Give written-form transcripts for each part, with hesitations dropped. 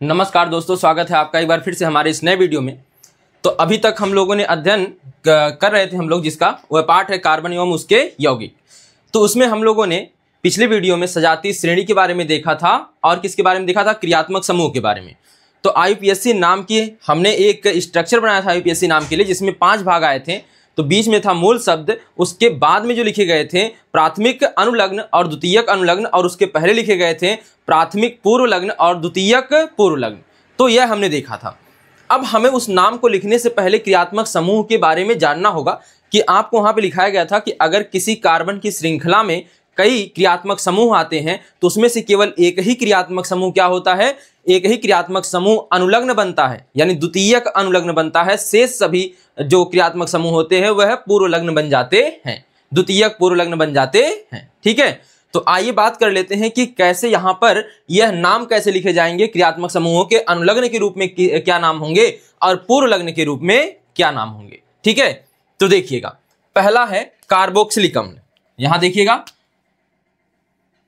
नमस्कार दोस्तों, स्वागत है आपका एक बार फिर से हमारे इस नए वीडियो में। तो अभी तक हम लोगों ने अध्ययन कर रहे थे हम लोग, जिसका वह पाठ है कार्बन एवं उसके यौगिक। तो उसमें हम लोगों ने पिछले वीडियो में सजातीय श्रेणी के बारे में देखा था और किसके बारे में देखा था, क्रियात्मक समूह के बारे में। तो आईयूपीएससी नाम की हमने एक स्ट्रक्चर बनाया था आईयूपीएससी नाम के लिए, जिसमें 5 भाग आए थे। तो बीच में था मूल शब्द, उसके बाद में जो लिखे गए थे प्राथमिक अनुलग्न और द्वितीयक अनुलग्न, और उसके पहले लिखे गए थे प्राथमिक पूर्व लग्न और द्वितीयक पूर्व लग्न। तो यह हमने देखा था। अब हमें उस नाम को लिखने से पहले क्रियात्मक समूह के बारे में जानना होगा कि आपको वहां पे लिखाया गया था कि अगर किसी कार्बन की श्रृंखला में कई क्रियात्मक समूह आते हैं तो उसमें से केवल एक ही क्रियात्मक समूह क्या होता है, एक ही क्रियात्मक समूह अनुलग्न बनता है, यानी द्वितीयक अनुलग्न बनता है। शेष सभी जो क्रियात्मक समूह होते हैं वह पूर्व लग्न बन जाते हैं, द्वितीयक पूर्व लग्न बन जाते हैं। ठीक है, तो आइए बात कर लेते हैं कि कैसे यहाँ पर यह नाम कैसे लिखे जाएंगे। क्रियात्मक समूहों के अनुलग्न के रूप में क्या नाम होंगे और पूर्व लग्न के रूप में क्या नाम होंगे। ठीक है, तो देखिएगा, पहला है कार्बोक्सिलिक अम्ल। यहां देखिएगा,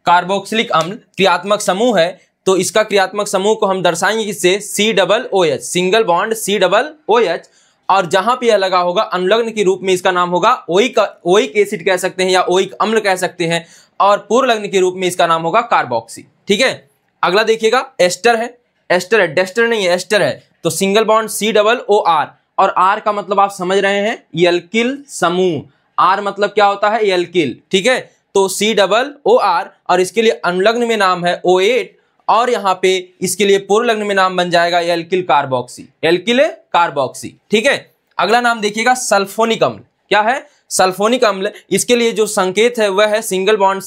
कार्बोक्सिलिक अम्ल क्रियात्मक समूह है। तो इसका क्रियात्मक समूह को हम दर्शाएंगे किससे, COOH, सिंगल बॉन्ड COOH। और जहां पे यह लगा होगा अनुलग्न के रूप में इसका नाम होगा ओइक एसिड कह सकते हैं या ओइक अम्ल कह सकते हैं, और पूर्व लग्न के रूप में इसका नाम होगा कार्बोक्सी। ठीक है, अगला देखिएगा, एस्टर है। एस्टर है, डेस्टर नहीं है, एस्टर है। तो सिंगल बॉन्ड COOR, और आर का मतलब आप समझ रहे हैं, एल्किल समूह। आर मतलब क्या होता है, एल्किल। ठीक है, तो COOR, और इसके लिए अनुलग्न में नाम है O8, और यहां पे इसके लिए पूर्व लग्न में नाम बन जाएगा एल्किल कार्बोक्सी, एल्किल कार्बोक्सी। ठीक है, अगला नाम देखिएगा, सल्फोनिक अम्ल। क्या है, सल्फोनिक अम्ल। इसके लिए जो संकेत है वह है सिंगल बॉन्ड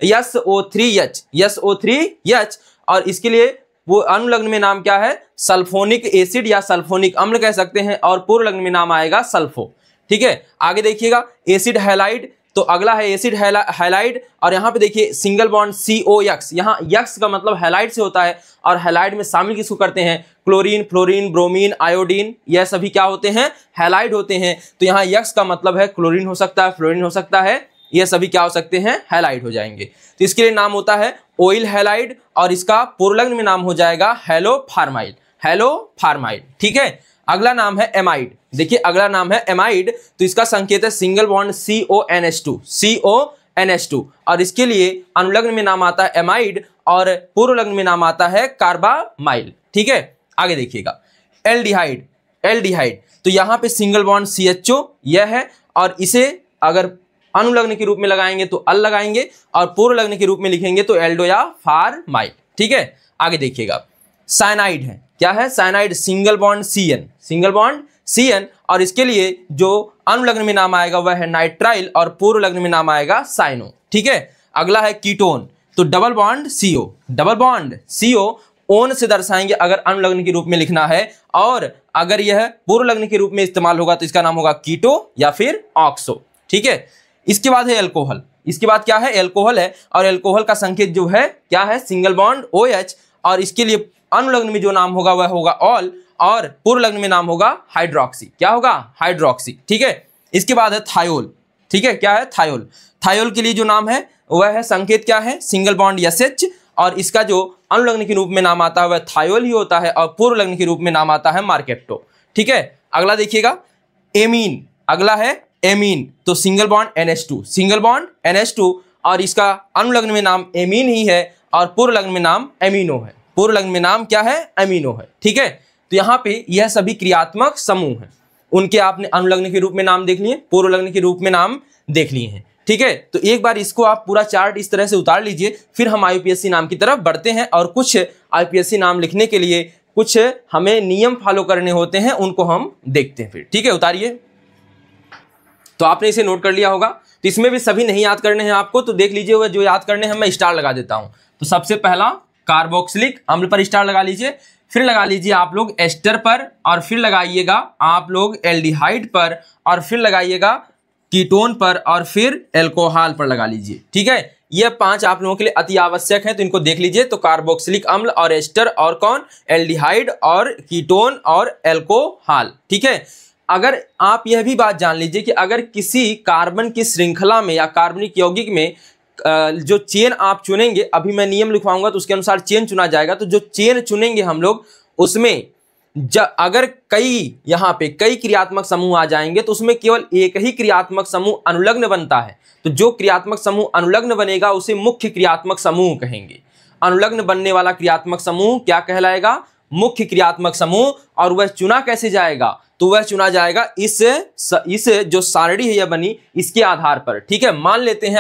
SO3H, और इसके लिए वो अनुलग्न में नाम क्या है, सल्फोनिक एसिड या सल्फोनिक अम्ल कह सकते हैं, और पूर्व लग्न में नाम आएगा सल्फो। ठीक है, आगे देखिएगा, एसिड हैलाइड। तो अगला है एसिड हैलाइड, और यहाँ पे देखिए सिंगल बॉन्ड COX। यहाँ यक्स का मतलब हैलाइड से होता है, और हैलाइड में शामिल किसको करते हैं, क्लोरीन, फ्लोरीन, ब्रोमीन, आयोडीन, यह सभी क्या होते हैं, हैलाइड होते हैं। तो यहाँ यक्स का मतलब है क्लोरीन हो सकता है, फ्लोरीन हो सकता है, यह सभी क्या हो सकते हैं, हैलाइड हो जाएंगे। तो इसके लिए नाम होता है ऑयल हैलाइड, और इसका पूर्व लग्न में नाम हो जाएगा हेलोफार्माइड, हेलोफार्माइड। ठीक है, अगला नाम है एमाइड। देखिए, अगला नाम है एमाइड। तो इसका संकेत है सिंगल बॉन्ड CONH2, और इसके लिए अनुलग्न में नाम आता है एमाइड, और पूर्व लग्न में नाम आता है कार्बामाइल। ठीक है, आगे देखिएगा, एल्डिहाइड। एल्डिहाइड, तो यहाँ पे सिंगल बॉन्ड CHO यह है, और इसे अगर अनुलग्न के रूप में लगाएंगे तो अल लगाएंगे, और पूर्व लग्न के रूप में लिखेंगे तो एल्डो या फारमाइल। ठीक है, आगे देखिएगा, साइनाइड है। क्या है, साइनाइड, सिंगल बॉन्ड CN, और इसके लिए जो अनुलग्न में नाम आएगा वह है नाइट्राइल, और पूर्व लग्न में नाम आएगा साइनो। ठीक है, अगला है कीटोन। तो डबल बॉन्ड CO ओन से दर्शाएंगे अगर अनुलग्न के रूप में लिखना है, और अगर यह पूर्व लग्न के रूप में इस्तेमाल होगा तो इसका नाम होगा कीटो या फिर ऑक्सो। ठीक है, इसके बाद है एल्कोहल। इसके बाद क्या है, एल्कोहल है, और एल्कोहल का संकेत जो है क्या है, सिंगल बॉन्ड OH, और इसके लिए अनुलग्न में जो नाम होगा वह होगा ऑल, और पूर्व लग्न में नाम होगा हाइड्रोक्सी। क्या होगा, हाइड्रोक्सी। ठीक है, इसके बाद है थायोल। ठीक है, क्या है, थायोल। थायोल के लिए जो नाम है वह है, संकेत क्या है, सिंगल बॉन्ड SH, और इसका जो अनुलग्न के रूप में नाम आता है वह थायोल ही होता है, और पूर्व लग्न के रूप में नाम आता है मार्केप्टो। ठीक है, अगला देखिएगा, एमीन। अगला है एमीन। तो सिंगल बॉन्ड NH2, और इसका अनुलग्न में नाम एमीन ही है, और पूर्व लग्न में नाम एमिनो है। पूर्व लग्न में नाम क्या है, एमिनो है। ठीक है, तो यहाँ पे यह सभी क्रियात्मक समूह हैं, उनके आपने अनुलग्न के रूप में नाम देख लिए, पूर्व लग्न के रूप में नाम देख लिए हैं। ठीक है, तो एक बार इसको आप पूरा चार्ट इस तरह से उतार लीजिए, फिर हम आईयूपीएससी नाम की तरफ बढ़ते हैं, और कुछ आईयूपीएससी नाम लिखने के लिए कुछ हमें नियम फॉलो करने होते हैं, उनको हम देखते हैं फिर। ठीक है, उतारिए। तो आपने इसे नोट कर लिया होगा। तो इसमें भी सभी नहीं याद करने हैं आपको, तो देख लीजिए, वह जो याद करने हैं मैं स्टार लगा देता हूं। तो सबसे पहला कार्बोक्सिलिक अम्ल पर स्टार लगा लीजिए, फिर लगा लीजिए आप लोग एस्टर पर, और फिर लगाइएगा आप लोग एल्डिहाइड पर, और फिर लगाइएगा कीटोन पर, और फिर एल्कोहल पर लगा लीजिए। ठीक है, ये 5 आप लोगों के लिए अति आवश्यक है, तो इनको देख लीजिए। तो कार्बोक्सिलिक अम्ल और एस्टर, और कौन, एल्डिहाइड और कीटोन और एल्कोहल। ठीक है, अगर आप यह भी बात जान लीजिए कि अगर किसी कार्बन की श्रृंखला में या कार्बनिक यौगिक में जो चेन आप चुनेंगे, अभी मैं नियम लिखवाऊंगा तो उसके अनुसार चेन चुना जाएगा। तो जो चेन चुनेंगे हम लोग उसमें अगर यहाँ पे कई क्रियात्मक समूह आ जाएंगे तो उसमें केवल एक ही क्रियात्मक समूह अनुलग्न बनता है। तो जो क्रियात्मक समूह अनुलग्न बनेगा उसे मुख्य क्रियात्मक समूह कहेंगे। अनुलग्न बनने वाला क्रियात्मक समूह क्या कहलाएगा? मुख्य क्रियात्मक समूह। और वह चुना कैसे जाएगा? तो वह चुना जाएगा इस जो सारणी है यह बनी इसके आधार पर। ठीक है, मान लेते हैं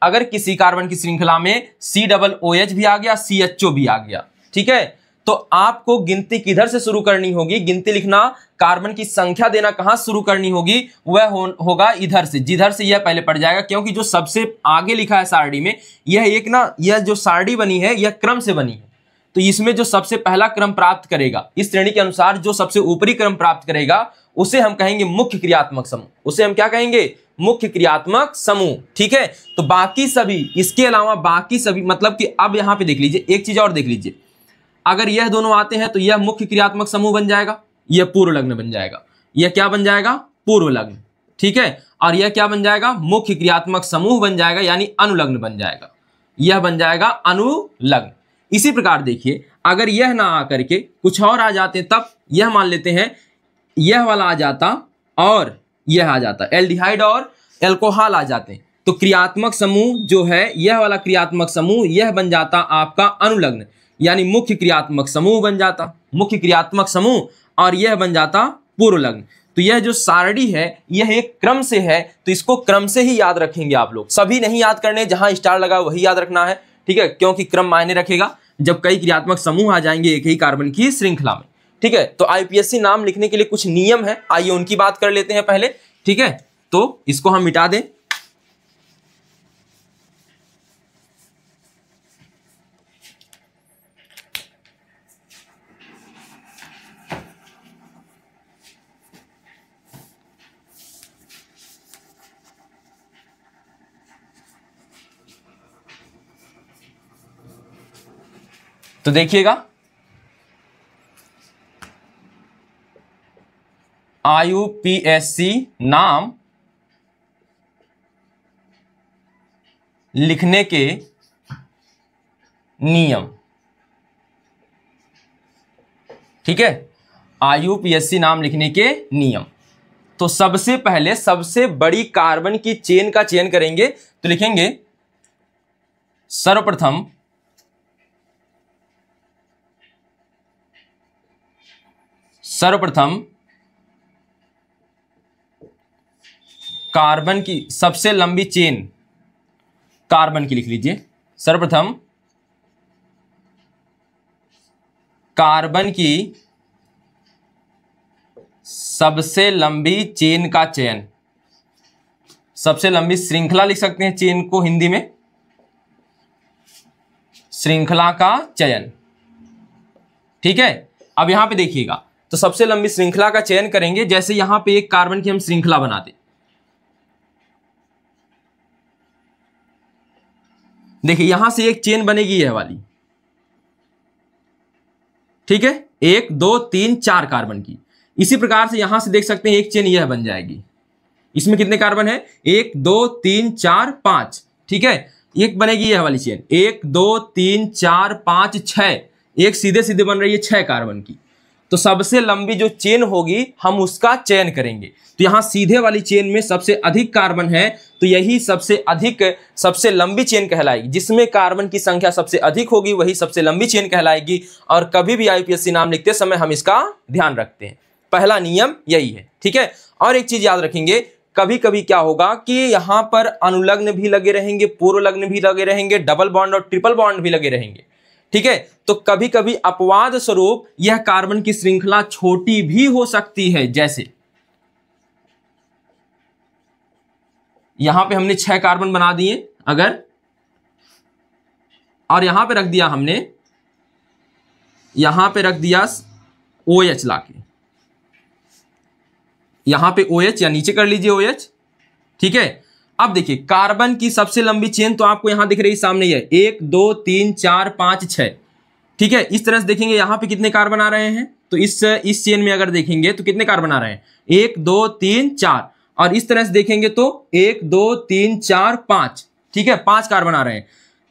अगर किसी कार्बन की श्रृंखला में COOH भी आ गया, CHO भी आ गया, ठीक है, तो आपको गिनती किधर से शुरू करनी होगी? गिनती लिखना, कार्बन की संख्या देना कहां शुरू करनी होगी? वह होगा इधर से, जिधर से यह पहले पड़ जाएगा, क्योंकि जो सबसे आगे लिखा है सारणी में यह जो सारणी बनी है यह क्रम से बनी है। तो इसमें जो सबसे पहला क्रम प्राप्त करेगा, इस श्रेणी के अनुसार जो सबसे ऊपरी क्रम प्राप्त करेगा उसे हम कहेंगे मुख्य क्रियात्मक समूह। उसे हम क्या कहेंगे? मुख्य क्रियात्मक समूह। ठीक है, तो बाकी सभी, इसके अलावा बाकी सभी, मतलब कि अब यहां पे देख लीजिए, एक चीज और देख लीजिए, अगर यह दोनों आते हैं तो यह मुख्य क्रियात्मक समूह बन जाएगा, यह पूर्व लग्न बन जाएगा। यह क्या बन जाएगा? पूर्व लग्न। ठीक है, और यह क्या बन जाएगा? मुख्य क्रियात्मक समूह बन जाएगा, यानी अनुलग्न बन जाएगा। यह बन जाएगा अनुलग्न। इसी प्रकार देखिए, अगर यह ना आकर के कुछ और आ जाते तब यह मान लेते हैं यह वाला आ जाता और यह आ जाता, एल्डिहाइड और एल्कोहल आ जाते, तो क्रियात्मक समूह जो है यह वाला क्रियात्मक समूह यह बन जाता आपका अनुलग्न, यानी मुख्य क्रियात्मक समूह बन जाता, मुख्य क्रियात्मक समूह, और यह बन जाता पूर्व लग्न। तो यह जो सारणी है यह एक क्रम से है, तो इसको क्रम से ही याद रखेंगे आप लोग। सभी नहीं याद करने, जहां स्टार लगा वही याद रखना है। ठीक है, क्योंकि क्रम मायने रखेगा जब कई क्रियात्मक समूह आ जाएंगे एक ही कार्बन की श्रृंखला में। ठीक है, तो आईपीएससी नाम लिखने के लिए कुछ नियम है, आइए उनकी बात कर लेते हैं पहले। ठीक है, तो इसको हम मिटा दें। तो देखिएगा, आईयूपीएससी नाम लिखने के नियम। ठीक है, आईयूपीएससी नाम लिखने के नियम। तो सबसे पहले सबसे बड़ी कार्बन की चेन का चयन करेंगे, तो लिखेंगे सर्वप्रथम कार्बन की सबसे लंबी चेन कार्बन की लिख लीजिए। सर्वप्रथम कार्बन की सबसे लंबी चेन का चयन, सबसे लंबी श्रृंखला लिख सकते हैं, चेन को हिंदी में श्रृंखला का चयन। ठीक है, अब यहां पे देखिएगा, तो सबसे लंबी श्रृंखला का चयन करेंगे। जैसे यहां पे एक कार्बन की हम श्रृंखला बना दें, देखिए यहां से एक चेन बनेगी यह वाली। ठीक है, 1 2 3 4 कार्बन की। इसी प्रकार से यहां से देख सकते हैं एक चेन यह बन जाएगी। इसमें कितने कार्बन है? 1 2 3 4 5। ठीक है, एक बनेगी यह वाली चेन, 1 2 3 4 5 6, एक सीधे सीधे बन रही है 6 कार्बन की। तो सबसे लंबी जो चेन होगी हम उसका चयन करेंगे। तो यहां सीधे वाली चेन में सबसे अधिक कार्बन है, तो यही सबसे लंबी चेन कहलाएगी। जिसमें कार्बन की संख्या सबसे अधिक होगी वही सबसे लंबी चेन कहलाएगी। और कभी भी आईपीएससी नाम लिखते समय हम इसका ध्यान रखते हैं, पहला नियम यही है। ठीक है, और एक चीज याद रखेंगे, कभी कभी क्या होगा कि यहां पर अनुलग्न भी लगे रहेंगे, पूर्व लग्न भी लगे रहेंगे, डबल बॉन्ड और ट्रिपल बॉन्ड भी लगे रहेंगे। ठीक है, तो कभी कभी अपवाद स्वरूप यह कार्बन की श्रृंखला छोटी भी हो सकती है। जैसे यहां पे हमने 6 कार्बन बना दिए अगर, और यहां पे रख दिया हमने, यहां पे रख दिया OH लाके, यहां पे OH या नीचे कर लीजिए OH। ठीक है, अब देखिए कार्बन की सबसे लंबी चेन तो आपको यहां दिख रही है सामने, है 1 2 3 4 5 6। ठीक है, इस तरह से देखेंगे यहां पे कितने कार्बन आ रहे हैं, तो इस चेन में अगर देखेंगे तो कितने कार्बन आ रहे हैं? 1 2 3 4। और इस तरह से देखेंगे तो 1 2 3 4 5। ठीक है, 5 कार्बन आ रहे हैं,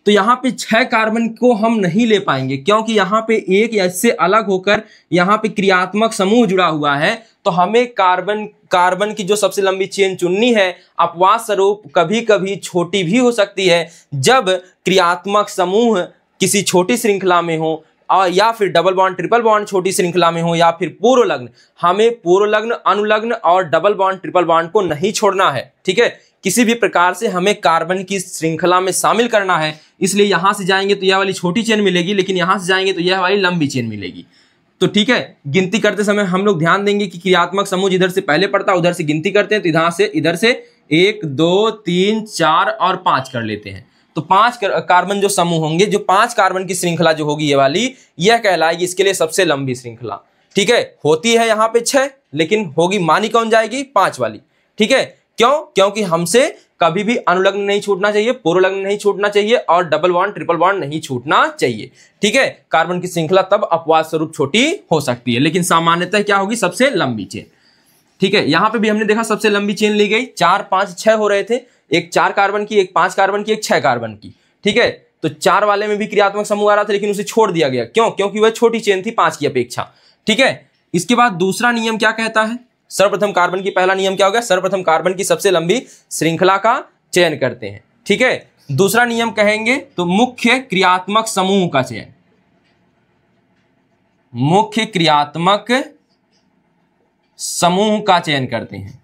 तो यहाँ पे 6 कार्बन को हम नहीं ले पाएंगे, क्योंकि यहाँ पे एक या इससे अलग होकर यहाँ पे क्रियात्मक समूह जुड़ा हुआ है। तो हमें कार्बन की जो सबसे लंबी चेन चुननी है, अपवाद स्वरूप कभी कभी छोटी भी हो सकती है, जब क्रियात्मक समूह किसी छोटी श्रृंखला में हो, और या फिर डबल बॉन्ड ट्रिपल बॉन्ड छोटी श्रृंखला में हो, या फिर पूर्व लग्न। हमें पूर्व लग्न, अनुलग्न और डबल बॉन्ड ट्रिपल बॉन्ड को नहीं छोड़ना है, ठीक है। किसी भी प्रकार से हमें कार्बन की श्रृंखला में शामिल करना है, इसलिए यहां से जाएंगे तो यह वाली छोटी चेन मिलेगी, लेकिन यहां से जाएंगे तो यह वाली लंबी चेन मिलेगी। तो ठीक है, गिनती करते समय हम लोग ध्यान देंगे कि क्रियात्मक समूह इधर से पहले पड़ता है, उधर से गिनती करते हैं, तो इधर से 1 2 3 4 और 5 कर लेते हैं। तो 5 कार्बन जो समूह होंगे, जो 5 कार्बन की श्रृंखला जो होगी ये वाली, यह कहलाएगी इसके लिए सबसे लंबी श्रृंखला, ठीक है। होती है यहाँ पे 6, लेकिन होगी मानी कौन जाएगी, 5 वाली, ठीक है। क्यों? क्योंकि हमसे कभी भी अनुलग्न नहीं छूटना चाहिए, पूर्वलग्न नहीं छूटना चाहिए, और डबल बॉन्ड ट्रिपल बॉन्ड नहीं छूटना चाहिए, ठीक है। कार्बन की श्रृंखला तब अपवाद स्वरूप छोटी हो सकती है, लेकिन सामान्यतः क्या होगी, सबसे लंबी चेन, ठीक है। यहां पे भी हमने देखा सबसे लंबी चेन ली गई, 4 5 6 हो रहे थे, एक 4 कार्बन की, एक 5 कार्बन की, एक 6 कार्बन की, ठीक है। तो 4 वाले में भी क्रियात्मक समूह आ रहा था, लेकिन उसे छोड़ दिया गया, क्यों? क्योंकि वह छोटी चेन थी 5 की अपेक्षा, ठीक है। इसके बाद दूसरा नियम क्या कहता है, सर्वप्रथम कार्बन की पहला नियम क्या हो गया, सर्वप्रथम कार्बन की सबसे लंबी श्रृंखला का चयन करते हैं, ठीक है। दूसरा नियम कहेंगे तो मुख्य क्रियात्मक समूह का चयन, मुख्य क्रियात्मक समूह का चयन करते हैं,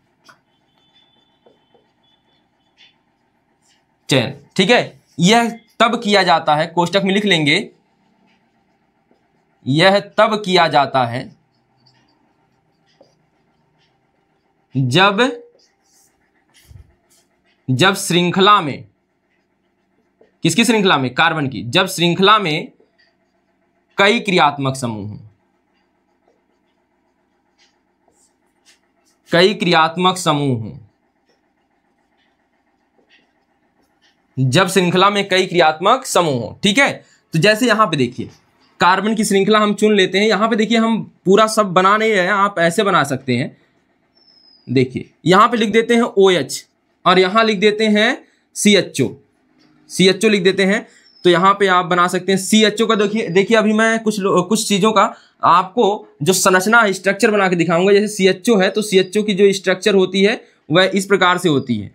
चयन, ठीक है। यह तब किया जाता है, कोष्टक में लिख लेंगे, यह तब किया जाता है जब श्रृंखला में, किसकी श्रृंखला में, कार्बन की, जब श्रृंखला में कई क्रियात्मक समूह हों, कई क्रियात्मक समूह हों, जब श्रृंखला में कई क्रियात्मक समूह हों, ठीक है। तो जैसे यहां पे देखिए, कार्बन की श्रृंखला हम चुन लेते हैं, यहां पे देखिए हम पूरा सब बना नहीं रहे हैं, आप ऐसे बना सकते हैं, देखिए यहां पे लिख देते हैं OH और यहां लिख देते हैं CHO लिख देते हैं। तो यहां पे आप बना सकते हैं CHO का, देखिए अभी मैं कुछ चीजों का आपको जो संरचना है, स्ट्रक्चर बना के दिखाऊंगा। जैसे CHO है तो CHO की जो स्ट्रक्चर होती है वह इस प्रकार से होती है,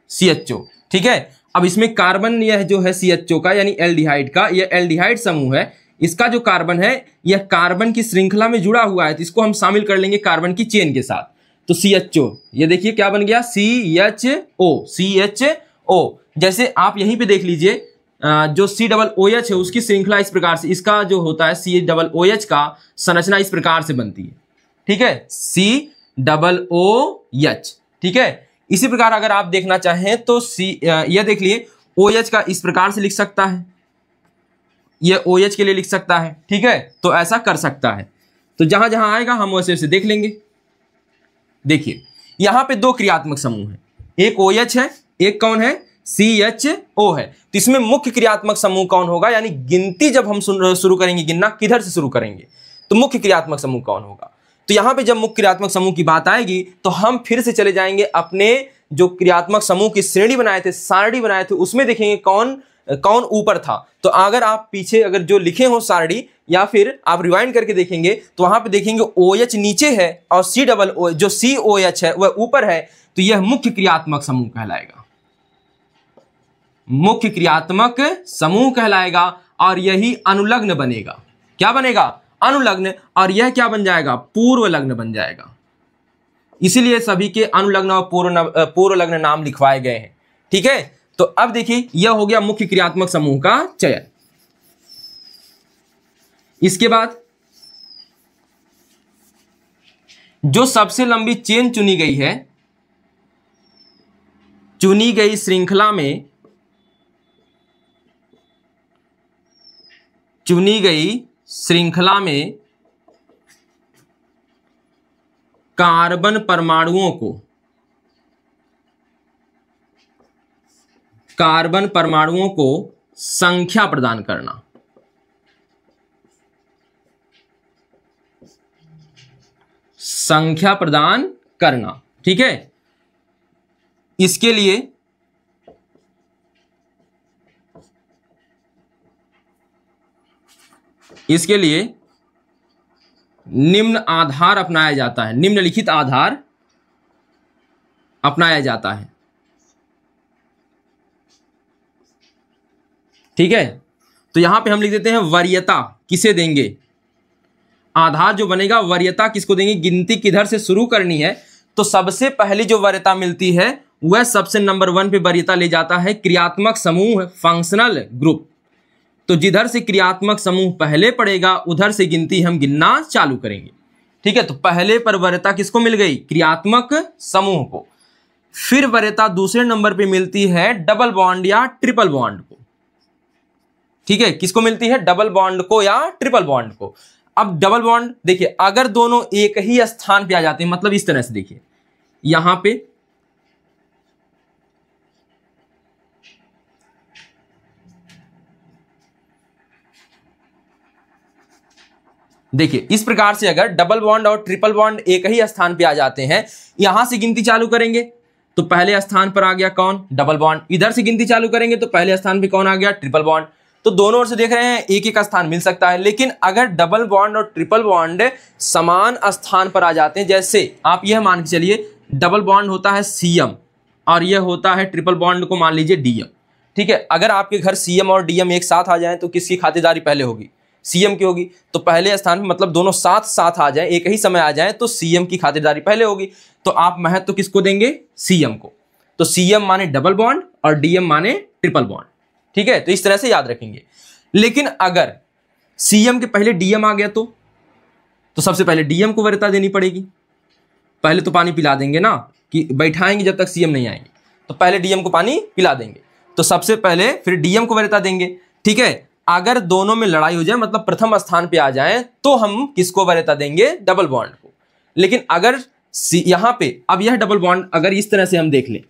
CHO, ठीक है। अब इसमें कार्बन यह जो है CHO का यानी एल्डिहाइड का, यह एल्डिहाइड समूह है, इसका जो कार्बन है यह कार्बन की श्रृंखला में जुड़ा हुआ है, तो इसको हम शामिल कर लेंगे कार्बन की चेन के साथ। तो CHO, ये देखिए क्या बन गया, CHO। जैसे आप यहीं पे देख लीजिए, जो COOH है उसकी श्रृंखला इस प्रकार से, इसका जो होता है COOH का संरचना इस प्रकार से बनती है, ठीक है, COOH, ठीक है। इसी प्रकार अगर आप देखना चाहें तो यह देख लिए OH का इस प्रकार से लिख सकता है, यह OH के लिए लिख सकता है, ठीक है। तो ऐसा कर सकता है, तो जहां जहां आएगा हम वैसे वैसे देख लेंगे। देखिए यहां पे 2 क्रियात्मक समूह है, एक OH है, एक कौन है, CHO है। तो इसमें मुख्य क्रियात्मक समूह कौन होगा, यानी गिनती जब हम शुरू करेंगे, गिनना किधर से शुरू करेंगे, तो मुख्य क्रियात्मक समूह कौन होगा। तो यहां पे जब मुख्य क्रियात्मक समूह की बात आएगी तो हम फिर से चले जाएंगे अपने जो क्रियात्मक समूह की श्रेणी बनाए थे, सारणी बनाए थे, उसमें देखेंगे कौन कौन ऊपर था। तो अगर आप पीछे अगर जो लिखे हो सारणी, या फिर आप रिवाइंड करके देखेंगे तो वहां पे देखेंगे OH नीचे है और जो COH है वह ऊपर है, तो यह मुख्य क्रियात्मक समूह कहलाएगा, मुख्य क्रियात्मक समूह कहलाएगा। और यही अनुलग्न बनेगा, क्या बनेगा, अनुलग्न, और यह क्या बन जाएगा, पूर्व लग्न बन जाएगा। इसीलिए सभी के अनुलग्न और पूर्व लग्न नाम लिखवाए गए हैं, ठीक है। तो अब देखिए यह हो गया मुख्य क्रियात्मक समूह का चयन। इसके बाद जो सबसे लंबी चेन चुनी गई है, चुनी गई श्रृंखला में, चुनी गई श्रृंखला में कार्बन परमाणुओं को संख्या प्रदान करना, संख्या प्रदान करना, ठीक है। इसके लिए इसके लिए निम्न आधार अपनाया जाता है, निम्नलिखित आधार अपनाया जाता है। ठीक है, तो यहां पे हम लिख देते हैं वरीयता किसे देंगे, आधार जो बनेगा वरीयता किसको देंगे, गिनती किधर से शुरू करनी है, तो सबसे पहली जो वरीयता मिलती है वह सबसे नंबर 1 पे वरीयता ले जाता है क्रियात्मक समूह, फंक्शनल ग्रुप। तो जिधर से क्रियात्मक समूह पहले पड़ेगा उधर से गिनती हम गिनना चालू करेंगे। ठीक है, तो पहले पर वरीयता किसको मिल गई, क्रियात्मक समूह को। फिर वरीयता दूसरे नंबर पे मिलती है डबल बॉन्ड या ट्रिपल बॉन्ड को। ठीक है, किसको मिलती है, डबल बॉन्ड को या ट्रिपल बॉन्ड को। अब डबल बॉन्ड देखिए, अगर दोनों एक ही स्थान पे आ जाते हैं, मतलब इस तरह से देखिए, यहां पे देखिए इस प्रकार से अगर डबल बॉन्ड और ट्रिपल बॉन्ड एक ही स्थान पे आ जाते हैं, यहां से गिनती चालू करेंगे तो पहले स्थान पर आ गया कौन, डबल बॉन्ड। इधर से गिनती चालू करेंगे तो पहले स्थान पे कौन आ गया, ट्रिपल बॉन्ड। तो दोनों ओर से देख रहे हैं एक एक स्थान मिल सकता है। लेकिन अगर डबल बॉन्ड और ट्रिपल बॉन्ड समान स्थान पर आ जाते हैं, जैसे आप यह मान के चलिए डबल बॉन्ड होता है सीएम और यह होता है ट्रिपल बॉन्ड को मान लीजिए डीएम। ठीक है, अगर आपके घर सीएम और डीएम एक साथ आ जाएं तो किसकी खातिरदारी पहले होगी, सीएम की होगी। तो पहले स्थान पे मतलब दोनों साथ साथ आ जाएं, एक ही समय आ जाएं तो सीएम की खातिरदारी पहले होगी। तो आप महत्व तो किसको देंगे, सीएम को। तो सीएम माने डबल बॉन्ड और डीएम माने ट्रिपल बॉन्ड। ठीक है, तो इस तरह से याद रखेंगे। लेकिन अगर सीएम के पहले डीएम आ गया तो सबसे पहले डीएम को वरीयता देनी पड़ेगी। पहले तो पानी पिला देंगे ना, कि बैठाएंगे जब तक सीएम नहीं आएंगे, तो पहले डीएम को पानी पिला देंगे, तो सबसे पहले फिर डीएम को वरीयता देंगे। ठीक है, अगर दोनों में लड़ाई हो जाए, मतलब प्रथम स्थान पे आ जाए, तो हम किसको वरीयता देंगे, डबल बॉन्ड को। लेकिन अगर यहां पे अब यह डबल बॉन्ड अगर इस तरह से हम देख लें,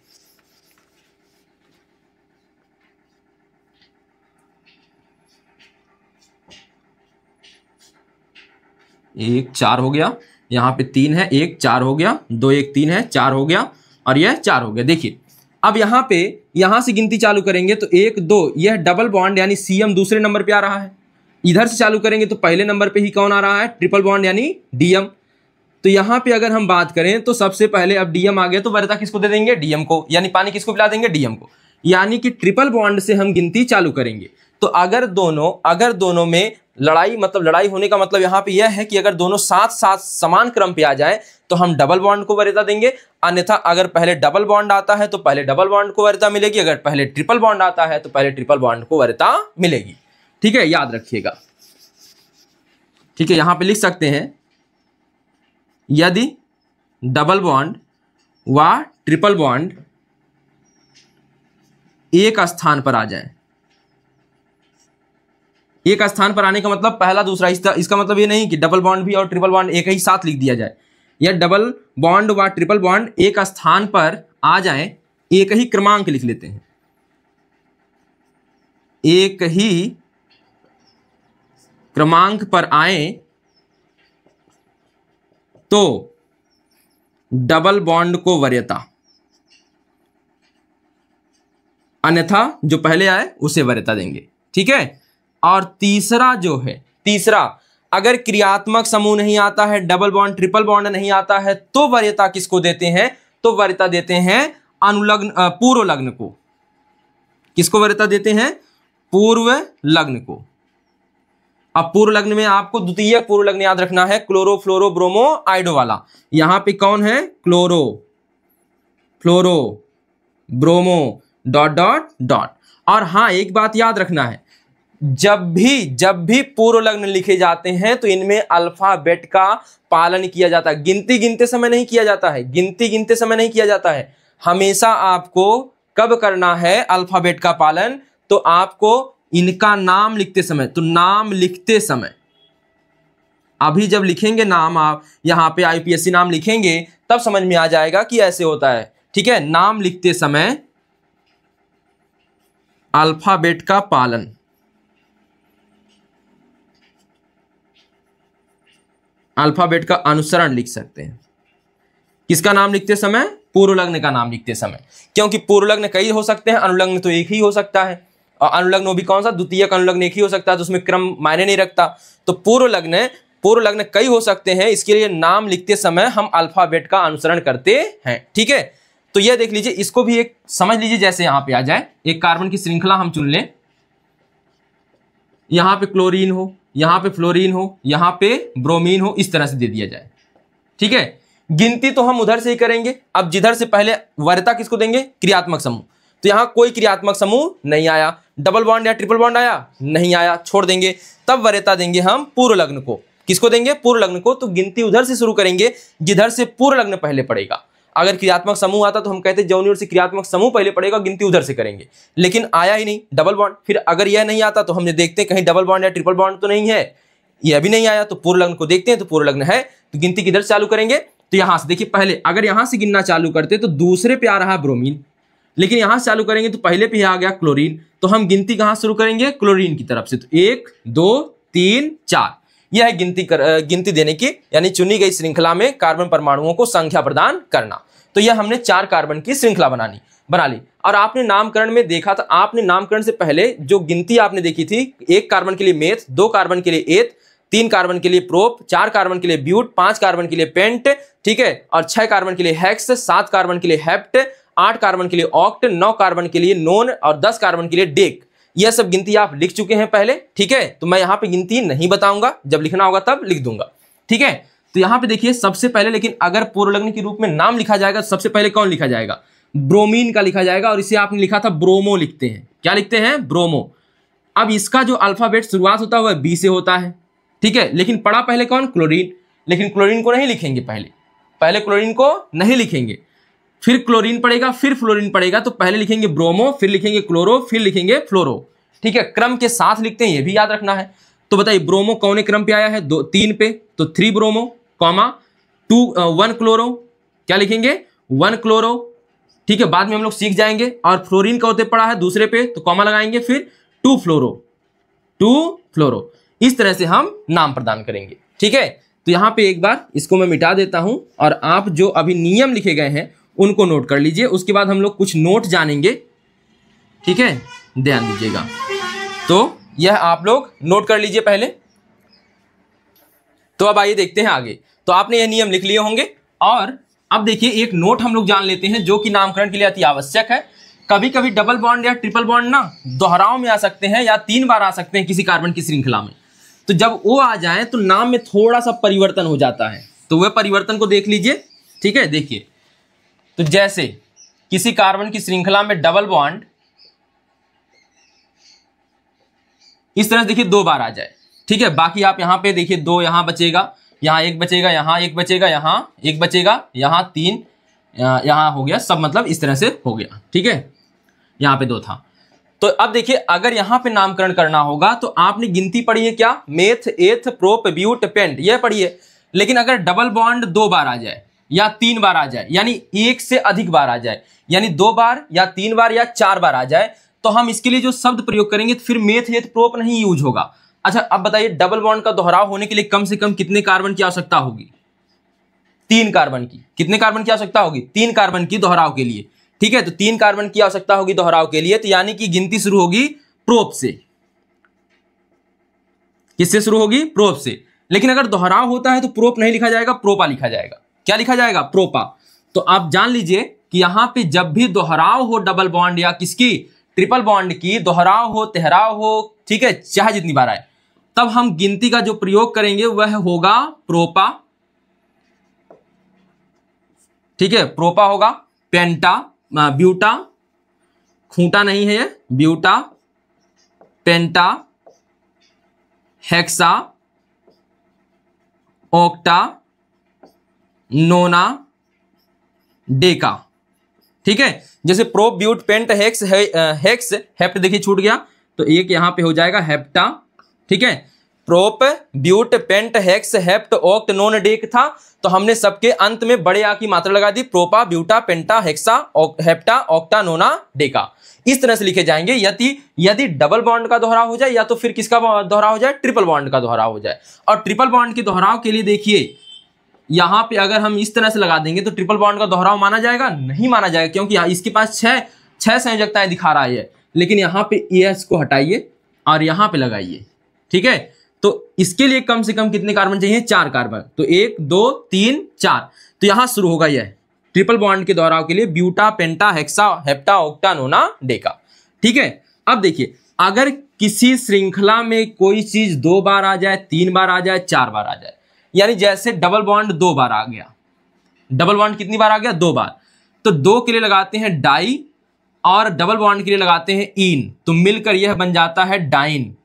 एक 4 हो गया, यहां पे 3 है, 1 4 हो गया, 2 1 3 है, 4 हो गया और यह 4 हो गया। देखिए अब यहां पे यहां से गिनती चालू करेंगे तो 1 2, यह डबल बॉन्ड यानी सीएम दूसरे नंबर पे आ रहा है। इधर से चालू करेंगे तो पहले नंबर पे ही कौन आ रहा है, ट्रिपल बॉन्ड यानी डीएम। तो यहां पे अगर हम बात करें तो सबसे पहले अब डीएम आ गया तो वरीयता किसको दे देंगे, डीएम को, यानी पानी किसको पिला देंगे, डीएम को। यानी कि ट्रिपल बॉन्ड से हम गिनती चालू करेंगे। तो अगर दोनों में लड़ाई, मतलब लड़ाई होने का मतलब यहां पे यह है कि अगर दोनों साथ साथ समान क्रम पे आ जाए तो हम डबल बॉन्ड को वरीयता देंगे। अन्यथा अगर पहले डबल बॉन्ड आता है तो पहले डबल बॉन्ड को वरीयता मिलेगी, अगर पहले ट्रिपल बॉन्ड आता है तो पहले ट्रिपल बॉन्ड को वरीयता मिलेगी। ठीक है, याद रखिएगा। ठीक है, यहां पे लिख सकते हैं यदि डबल बॉन्ड व ट्रिपल बॉन्ड एक स्थान पर आ जाए, एक स्थान पर आने का मतलब पहला दूसरा, इसका मतलब ये नहीं कि डबल बॉन्ड भी और ट्रिपल बॉन्ड एक ही साथ लिख दिया जाए। या डबल बॉन्ड व ट्रिपल बॉन्ड एक स्थान पर आ जाए, एक ही क्रमांक लिख लेते हैं, एक ही क्रमांक पर आए तो डबल बॉन्ड को वरीयता, अन्यथा जो पहले आए उसे वरीयता देंगे। ठीक है, और तीसरा जो है, तीसरा अगर क्रियात्मक समूह नहीं आता है, डबल बॉन्ड ट्रिपल बॉन्ड नहीं आता है, तो वरीयता किसको देते हैं, तो वरीयता देते हैं अनुलग्न, पूर्व लग्न को। किसको वरीयता देते हैं, पूर्व लग्न को। अब पूर्व लग्न में आपको द्वितीय पूर्व लग्न याद रखना है, क्लोरो फ्लोरो ब्रोमो आइडो वाला। यहां पे कौन है, क्लोरो फ्लोरो ब्रोमो डॉट डॉट डॉट। और हां एक बात याद रखना है, जब भी पूर्व लग्न लिखे जाते हैं तो इनमें अल्फाबेट का पालन किया जाता है। गिनती गिनते समय नहीं किया जाता है, गिनती गिनते समय नहीं किया जाता है। हमेशा आपको कब करना है अल्फाबेट का पालन, तो आपको इनका नाम लिखते समय, तो नाम लिखते समय, अभी जब लिखेंगे नाम, आप यहां पे आईपीएससी नाम लिखेंगे तब समझ में आ जाएगा कि ऐसे होता है। ठीक है, नाम लिखते समय अल्फाबेट का पालन, अल्फाबेट का अनुसरण लिख सकते हैं। किसका नाम लिखते समय, पूर्व लग्न का नाम लिखते समय, क्योंकि पूर्व लग्न कई हो सकते हैं, अनुलग्न तो एक ही हो सकता है। और अनुलग्न वो भी कौन सा, द्वितीयक अनुलग्न एक ही हो सकता है, तो उसमें क्रम मायने नहीं रखता। तो पूर्व लग्न कई हो सकते हैं, इसके लिए नाम लिखते समय हम अल्फाबेट का अनुसरण करते हैं। ठीक है, तो यह देख लीजिए, इसको भी एक समझ लीजिए, जैसे यहां पे आ जाए एक कार्बन की श्रृंखला हम चुन लें, यहां पे क्लोरीन हो, यहां पे फ्लोरीन हो, यहां पे ब्रोमीन हो, इस तरह से दे दिया जाए। ठीक है, गिनती तो हम उधर से ही करेंगे। अब जिधर से पहले वरीयता किसको देंगे, क्रियात्मक समूह, तो यहां कोई क्रियात्मक समूह नहीं आया, डबल बॉन्ड या ट्रिपल बॉन्ड आया, नहीं आया, छोड़ देंगे। तब वरीयता देंगे हम पूर्व लग्न को, किसको देंगे, पूर्व लग्न को। तो गिनती उधर से शुरू करेंगे जिधर से पूर्व लग्न पहले पड़ेगा। अगर क्रियात्मक समूह आता तो हम कहते जौन ओर से क्रियात्मक समूह पहले पड़ेगा, गिनती उधर से करेंगे, लेकिन आया ही नहीं डबल बॉन्ड। फिर अगर यह नहीं आता तो हमने देखते हैं कहीं डबल बॉन्ड या ट्रिपल बॉन्ड तो नहीं है, यह भी नहीं आया, तो पूर्व लग्न को देखते हैं, तो पूर्व लग्न है, तो गिनती किधर से चालू करेंगे, तो यहां से। देखिए पहले अगर यहां से गिनना चालू करते तो दूसरे पे आ रहा है ब्रोमीन, लेकिन यहां से चालू करेंगे तो पहले पे आ गया क्लोरीन, तो हम गिनती कहां शुरू करेंगे, क्लोरीन की तरफ से। तो 1 2 3 4, यह है गिनती देने की, यानी चुनी गई श्रृंखला में कार्बन परमाणुओं को संख्या प्रदान करना। तो यह हमने 4 कार्बन की श्रृंखला बना ली। और आपने नामकरण में देखा था, आपने नामकरण से पहले जो गिनती आपने देखी थी, 1 कार्बन के लिए मेथ, 2 कार्बन के लिए एथ, 3 कार्बन के लिए प्रोप, 4 कार्बन के लिए ब्यूट, 5 कार्बन के लिए पेंट, ठीक है, और 6 कार्बन के लिए हेक्स, 7 कार्बन के लिए हेप्ट, 8 कार्बन के लिए ऑक्ट, 9 कार्बन के लिए नोन और 10 कार्बन के लिए डेक। यह सब गिनती आप लिख चुके हैं पहले। ठीक है, तो मैं यहां पे गिनती नहीं बताऊंगा, जब लिखना होगा तब लिख दूंगा। ठीक है, तो यहां पे देखिए सबसे पहले, लेकिन अगर पूर्व लग्न के रूप में नाम लिखा जाएगा तो सबसे पहले कौन लिखा जाएगा, ब्रोमीन का लिखा जाएगा, और इसे आपने लिखा था ब्रोमो लिखते हैं। क्या लिखते हैं, ब्रोमो। अब इसका जो अल्फाबेट शुरुआत होता है वह बी से होता है। ठीक है, लेकिन पढ़ा पहले कौन, क्लोरीन, लेकिन क्लोरीन को नहीं लिखेंगे, पहले क्लोरीन को नहीं लिखेंगे, फिर क्लोरीन पड़ेगा, फिर फ्लोरीन पड़ेगा, तो पहले लिखेंगे ब्रोमो, फिर लिखेंगे क्लोरो, फिर लिखेंगे फ्लोरो। ठीक है, क्रम के साथ लिखते हैं, ये भी याद रखना है। तो बताइए ब्रोमो कौन क्रम पे आया है, 3 पे, तो 3 ब्रोमो, कॉमा 1 क्लोरो, क्या लिखेंगे, 1 क्लोरो। ठीक है, बाद में हम लोग सीख जाएंगे। और फ्लोरीन का होते पड़ा है दूसरे पे, तो कॉमा लगाएंगे, फिर 2 फ्लोरो। इस तरह से हम नाम प्रदान करेंगे। ठीक है, तो यहां पे एक बार इसको मैं मिटा देता हूं, और आप जो अभी नियम लिखे गए हैं उनको नोट कर लीजिए। उसके बाद हम लोग कुछ नोट जानेंगे। ठीक है, ध्यान दीजिएगा, तो यह आप लोग नोट कर लीजिए पहले। तो अब आइए देखते हैं आगे। तो आपने यह नियम लिख लिए होंगे, और अब देखिए एक नोट हम लोग जान लेते हैं जो कि नामकरण के लिए अति आवश्यक है। कभी कभी डबल बॉन्ड या ट्रिपल बॉन्ड ना दोहराव में आ सकते हैं, या 3 बार आ सकते हैं किसी कार्बन की श्रृंखला में। तो जब वो आ जाए तो नाम में थोड़ा सा परिवर्तन हो जाता है, तो वह परिवर्तन को देख लीजिए। ठीक है, देखिए, तो जैसे किसी कार्बन की श्रृंखला में डबल बॉन्ड इस तरह से देखिए 2 बार आ जाए। ठीक है, बाकी आप यहां पे देखिए 2 यहां बचेगा, यहां 1 बचेगा, यहां 1 बचेगा, यहां 1 बचेगा, यहां 3, यहां हो गया, सब मतलब इस तरह से हो गया। ठीक है, यहां पे 2 था। तो अब देखिए अगर यहां पे नामकरण करना होगा तो आपने गिनती पढ़ी है क्या, मेथ, एथ, प्रोप, ब्यूट, पेंट, यह पढ़ी है। लेकिन अगर डबल बॉन्ड 2 बार आ जाए या 3 बार आ जाए, यानी 1 से अधिक बार आ जाए, यानी 2 बार या 3 बार या 4 बार आ जाए, तो हम इसके लिए जो शब्द प्रयोग करेंगे तो फिर मेथ, एथ, प्रोप नहीं यूज होगा। अच्छा, अब बताइए डबल बॉन्ड का दोहराव होने के लिए कम से कम कितने कार्बन की आवश्यकता होगी, 3 कार्बन की। कितने कार्बन की आवश्यकता होगी, 3 कार्बन की दोहराव के लिए। ठीक है, तो 3 कार्बन की आवश्यकता होगी दोहराव के लिए, तो यानी कि गिनती शुरू होगी प्रोप से। किससे शुरू होगी, प्रोप से। लेकिन अगर दोहराव होता है तो प्रोप नहीं लिखा जाएगा, प्रोपा लिखा जाएगा। क्या लिखा जाएगा, प्रोपा। तो आप जान लीजिए कि यहां पे जब भी दोहराव हो डबल बॉन्ड या किसकी, ट्रिपल बॉन्ड की, दोहराव हो, तेहराव हो, ठीक है, चाहे जितनी बार आए, तब हम गिनती का जो प्रयोग करेंगे वह होगा प्रोपा। ठीक है, प्रोपा होगा, पेंटा, ब्यूटा, खूंटा नहीं है ये, buta, penta, hexa, octa, nona, deca. ठीक है, जैसे prop, but, pent, hex, hept देखिए छूट गया, तो एक यहां पे हो जाएगा हेप्टा। ठीक है, prop, but, pent, hex, hept, oct, non, dec था, तो हमने सबके अंत में बड़े आ की मात्रा लगा दी, प्रोपा, buta, penta, hexa, hepta, octa, nona, Deka. इस तरह से लिखे जाएंगे। यदि डबल बॉन्ड का दोहराव हो जाए, या तो फिर किसका दोहराव हो जाए, ट्रिपल बॉन्ड का दोहराव हो जाए। और ट्रिपल बॉन्ड के दोहराव के लिए देखिए यहां पे अगर हम इस तरह से लगा देंगे तो ट्रिपल बॉन्ड का दोहराव माना जाएगा, नहीं माना जाएगा, क्योंकि इसके पास 6 संयोजकताएं दिखा रहा है। लेकिन यहाँ पे एस को हटाइए और यहाँ पे लगाइए, ठीक है। तो इसके लिए कम से कम कितने कार्बन चाहिए? 4 कार्बन। तो 1 2 3 4। तो यहां शुरू होगा यह ट्रिपल बॉन्ड के दोहराव के लिए buta, penta, hexa, hepta, octa, nona, deca, ठीक है। अब देखिए, अगर किसी श्रृंखला में कोई चीज 2 बार आ जाए, 3 बार आ जाए, 4 बार आ जाए, यानी जैसे डबल बॉन्ड 2 बार आ गया, डबल बॉन्ड कितनी बार आ गया? 2 बार। तो 2 के लिए लगाते हैं डाई और डबल बॉन्ड के लिए लगाते हैं इन, तो मिलकर यह बन जाता है डाइन।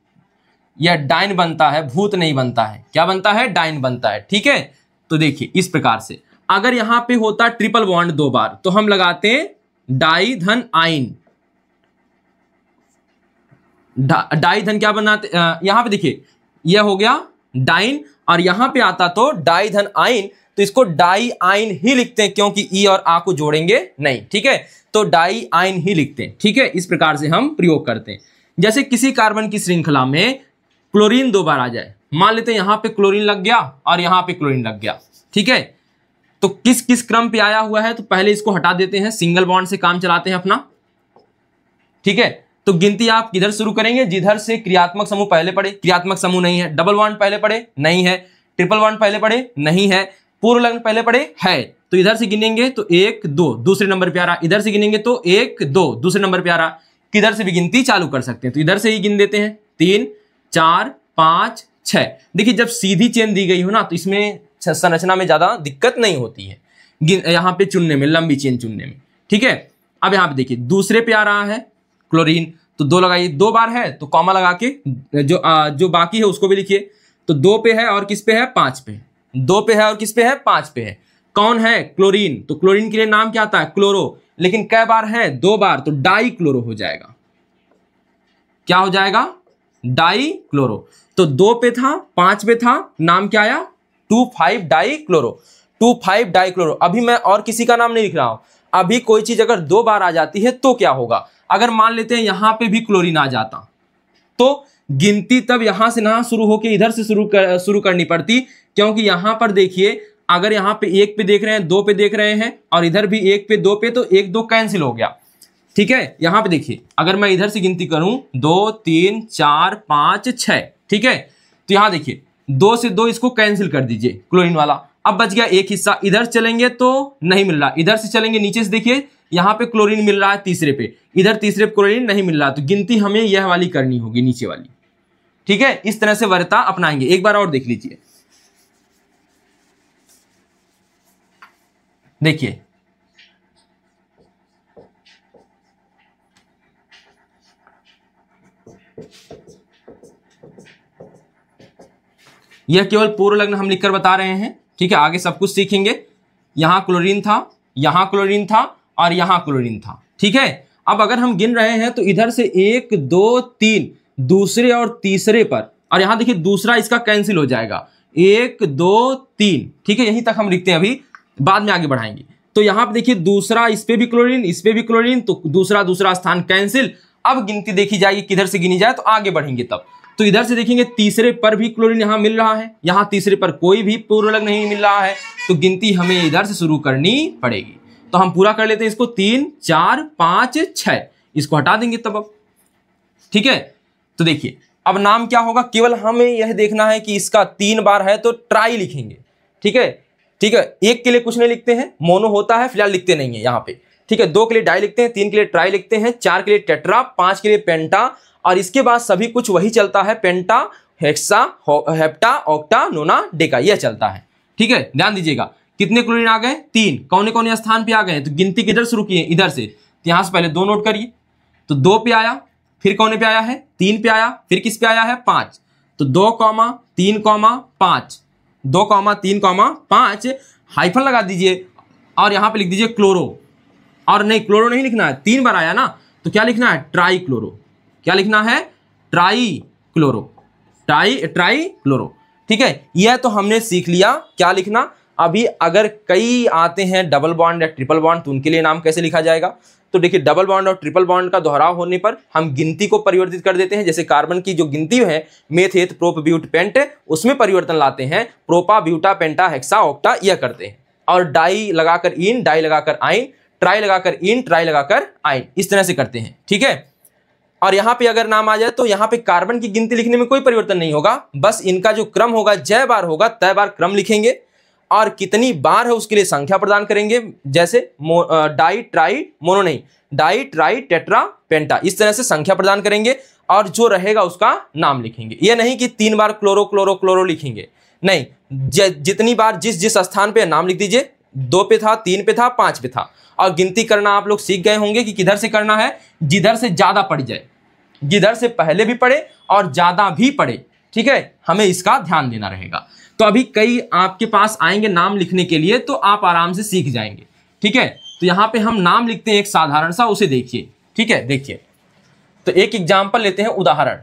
यह डाइन बनता है, भूत नहीं बनता है। क्या बनता है? डाइन बनता है, ठीक है। तो देखिए इस प्रकार से अगर यहां पे होता ट्रिपल बॉन्ड 2 बार तो हम लगाते हैं डाई धन आइन। डाई धन क्या बनाते, यहां पे देखिए यह हो गया डाइन, और यहां पे आता तो डाई धन आइन, तो इसको डाई आइन ही लिखते हैं क्योंकि ई और आ को जोड़ेंगे नहीं, ठीक है। तो डाई आइन ही लिखते हैं, ठीक है। इस प्रकार से हम प्रयोग करते हैं। जैसे किसी कार्बन की श्रृंखला में क्लोरीन 2 बार आ जाए, मान लेते हैं यहां पे क्लोरीन लग गया और यहां पे क्लोरीन लग गया, ठीक है। तो किस किस क्रम पे आया हुआ है, तो पहले इसको हटा देते हैं, सिंगल बॉन्ड से काम चलाते हैं अपना, ठीक है। तो गिनती आप किधर शुरू करेंगे? जिधर से क्रियात्मक समूह पहले पड़े। क्रियात्मक समूह नहीं है। डबल बॉन्ड पहले पड़े? नहीं है। ट्रिपल बॉन्ड पहले पड़े? नहीं है। पूर्व लग्न पहले पड़े? है। तो इधर से गिनेंगे तो 1 2 दूसरे नंबर पे आ रहा, इधर से गिनेंगे तो 1 2 दूसरे नंबर पे आ रहा। किधर से भी गिनती चालू कर सकते हैं, तो इधर से ही गिन देते हैं, 3 4 5 6। देखिए जब सीधी चेन दी गई हो ना, तो इसमें संरचना में ज्यादा दिक्कत नहीं होती है यहां पे चुनने में, लंबी चेन चुनने में, ठीक है। अब यहां पे देखिए दूसरे पे आ रहा है क्लोरीन, तो 2 लगाइए, 2 बार है तो कॉमा लगा के जो बाकी है उसको भी लिखिए। तो 2 पे है और किस पे है? 5 पे। 2 पे है और किस पे है? 5 पे है। कौन है? क्लोरीन। तो क्लोरीन के लिए नाम क्या आता है? क्लोरो। लेकिन कै बार है? 2 बार, तो डाई क्लोरो हो जाएगा। क्या हो जाएगा? Die chloro. तो 2 पे था, 5 पे था, नाम क्या आया? 2,5 डाई क्लोरो। 2,5 die chloro. अभी मैं और किसी का नाम नहीं लिख रहा हूं। अभी कोई चीज अगर 2 बार आ जाती है तो क्या होगा? अगर मान लेते हैं यहां पे भी क्लोरीन आ जाता, तो गिनती तब यहां से ना शुरू होकर इधर से शुरू करनी पड़ती, क्योंकि यहां पर देखिए अगर यहां पे 1 पे देख रहे हैं, 2 पे देख रहे हैं और इधर भी 1 पे 2 पे, तो 1 2 कैंसिल हो गया, ठीक है। यहां पे देखिए अगर मैं इधर से गिनती करूं 2 3 4 5 6, ठीक है। तो यहां देखिए 2 से 2 इसको कैंसिल कर दीजिए, क्लोरीन वाला। अब बच गया एक हिस्सा। इधर चलेंगे तो नहीं मिल रहा, इधर से चलेंगे नीचे से देखिए यहां पे क्लोरीन मिल रहा है तीसरे पे, इधर तीसरे पे क्लोरीन नहीं मिल रहा, तो गिनती हमें यह वाली करनी होगी, नीचे वाली, ठीक है। इस तरह से वरीयता अपनाएंगे। एक बार और देख लीजिए, देखिए यह केवल पूर्व लग्न हम लिखकर बता रहे हैं, ठीक है। आगे सब कुछ सीखेंगे। यहां क्लोरीन था, यहां क्लोरीन था और यहां क्लोरीन था, ठीक है। अब अगर हम गिन रहे हैं तो इधर से 1 2 3 दूसरे और तीसरे पर, और यहां देखिए दूसरा इसका कैंसिल हो जाएगा, 1 2 3, ठीक है। यहीं तक हम लिखते हैं, अभी बाद में आगे बढ़ाएंगे। तो यहां पे देखिए दूसरा, इस पे भी क्लोरीन, इस पे भी क्लोरीन, तो दूसरा स्थान कैंसिल। अब गिनती देखी जाएगी किधर से गिनी जाए, तो आगे बढ़ेंगे तब। तो इधर से देखेंगे तीसरे पर भी क्लोरीन यहां मिल रहा है, यहां तीसरे पर कोई भी पूर्व लग्न नहीं मिल रहा है, तो गिनती हमें इधर से शुरू करनी पड़ेगी। तो हम पूरा कर लेते हैं इसको, 3 4 5 6, इसको हटा देंगे तब अब, ठीक है। तो देखिए अब नाम क्या होगा, केवल हमें यह देखना है कि इसका 3 बार है तो ट्राई लिखेंगे, ठीक है, ठीक है। 1 के लिए कुछ नहीं लिखते हैं, मोनो होता है, फिलहाल लिखते नहीं है यहाँ पे, ठीक है। 2 के लिए डाई लिखते हैं, 3 के लिए ट्राई लिखते हैं, 4 के लिए टेट्रा, 5 के लिए पेंटा, और इसके बाद सभी कुछ वही चलता है, पेंटा, hexa, hepta, octa, nona, Deka, यह चलता है, ठीक है। ध्यान दीजिएगा कितने क्लोरीन आ गए? 3। कौन कौन स्थान पे आ गए? तो गिनती किधर शुरू की है? इधर से। तो यहां से पहले 2 नोट करिए, तो 2 पे आया, फिर कौन पे आया है? 3 पे आया, फिर किस पे आया है? 5। तो 2 3 5, 2 3 5, हाइफन लगा दीजिए और यहां पे लिख दीजिए क्लोरो। और नहीं, क्लोरो नहीं लिखना है, 3 बार आया ना, तो क्या लिखना है? Try chloro. क्या लिखना है? ट्राई क्लोरो, ट्राई क्लोरो, ठीक है। यह तो हमने सीख लिया क्या लिखना। अभी अगर कई आते हैं डबल बॉन्ड या ट्रिपल बॉन्ड, तो उनके लिए नाम कैसे लिखा जाएगा? तो देखिए डबल बॉन्ड और ट्रिपल बॉन्ड का दोहराव होने पर हम गिनती को परिवर्तित कर देते हैं। जैसे कार्बन की जो गिनती है मेथ, एथ, प्रोप, ब्यूट, पेंट, उसमें परिवर्तन लाते हैं, प्रोपा, ब्यूटा, पेंटा, हेक्सा, ऑक्टा, यह करते हैं। और डाई लगाकर इन, डाई लगाकर आइन, ट्राई लगाकर इन, ट्राई लगाकर आइन, इस तरह से करते हैं, ठीक है। और यहाँ पे अगर नाम आ जाए तो यहाँ पे कार्बन की गिनती लिखने में कोई परिवर्तन नहीं होगा, बस इनका जो क्रम होगा जय बार होगा तय बार क्रम लिखेंगे और कितनी बार है उसके लिए संख्या प्रदान करेंगे, जैसे डाई ट्राई मोनो नहीं, डाई ट्राई टेट्रा पेंटा, इस तरह से संख्या प्रदान करेंगे और जो रहेगा उसका नाम लिखेंगे। ये नहीं कि 3 बार क्लोरो क्लोरो क्लोरो लिखेंगे, नहीं, जितनी बार जिस स्थान पे नाम लिख दीजिए, 2 पे था, 3 पे था, 5 पे था। और गिनती करना आप लोग सीख गए होंगे कि किधर से करना है, जिधर से ज्यादा पड़ जाए, जिधर से पहले भी पढ़े और ज्यादा भी पढ़े, ठीक है, हमें इसका ध्यान देना रहेगा। तो अभी कई आपके पास आएंगे नाम लिखने के लिए, तो आप आराम से सीख जाएंगे, ठीक है। तो यहां पे हम नाम लिखते हैं एक साधारण सा, उसे देखिए, ठीक है। देखिए, तो एक एग्जाम्पल लेते हैं, उदाहरण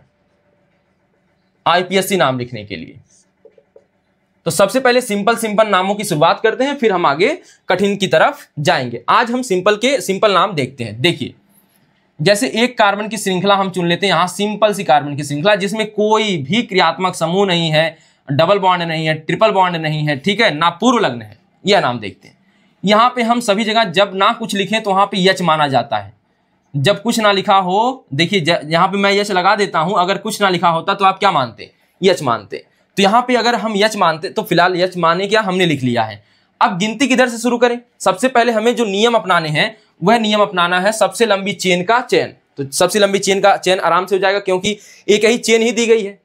आईपीएससी नाम लिखने के लिए। तो सबसे पहले सिंपल नामों की शुरुआत करते हैं, फिर हम आगे कठिन की तरफ जाएंगे। आज हम सिंपल नाम देखते हैं। देखिए, जैसे एक कार्बन की श्रृंखला हम चुन लेते हैं, यहां सिंपल सी कार्बन की श्रृंखला जिसमें कोई भी क्रियात्मक समूह नहीं है, डबल बॉन्ड नहीं है, ट्रिपल बॉन्ड नहीं है, ठीक है, ना पूर्व लग्न है, यह नाम देखते हैं। यहां पे हम सभी जगह जब ना कुछ लिखें तो वहां पे यच माना जाता है, जब कुछ ना लिखा हो, देखिए यहां पे मैं यच लगा देता हूं, अगर कुछ ना लिखा होता तो आप क्या मानते, यच मानते। तो यहां पे अगर हम यच मानते तो फिलहाल यच माने क्या, हमने लिख लिया है। अब गिनती किधर से शुरू करें, सबसे पहले हमें जो नियम अपनाने हैं वह नियम अपनाना है सबसे लंबी चेन का चयन। तो सबसे लंबी चेन का चयन आराम से हो जाएगा, क्योंकि एक ही चेन ही दी गई है,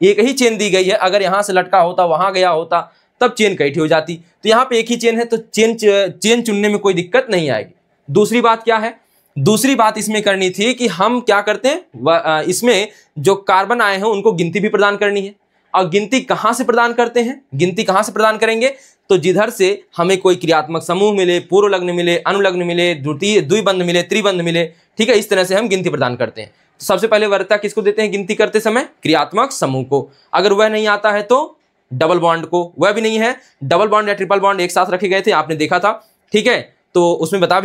एक ही चेन दी गई है। अगर यहां से लटका होता, वहां गया होता, तब चेन इकट्ठी हो जाती। तो यहाँ पे एक ही चेन है, तो चेन चुनने में कोई दिक्कत नहीं आएगी। दूसरी बात क्या है, दूसरी बात इसमें करनी थी कि हम क्या करते हैं, इसमें जो कार्बन आए हैं उनको गिनती भी प्रदान करनी है। और गिनती कहां से प्रदान करते हैं, गिनती कहां से प्रदान करेंगे, तो जिधर से हमें कोई क्रियात्मक समूह मिले, पूर्व लग्न मिले, अनुलग्न मिले, द्विबंध मिले, त्रिबंध मिले, ठीक है, इस तरह से हम गिनती प्रदान करते हैं। तो सबसे पहले वरीयता किसको देते हैं गिनती करते समय, क्रियात्मक समूह को। अगर वह नहीं आता है तो डबल बॉन्ड को, वह भी नहीं है, डबल बॉन्ड या ट्रिपल बॉन्ड एक साथ रखे गए थे, आपने देखा था, ठीक है। तो उसमें बता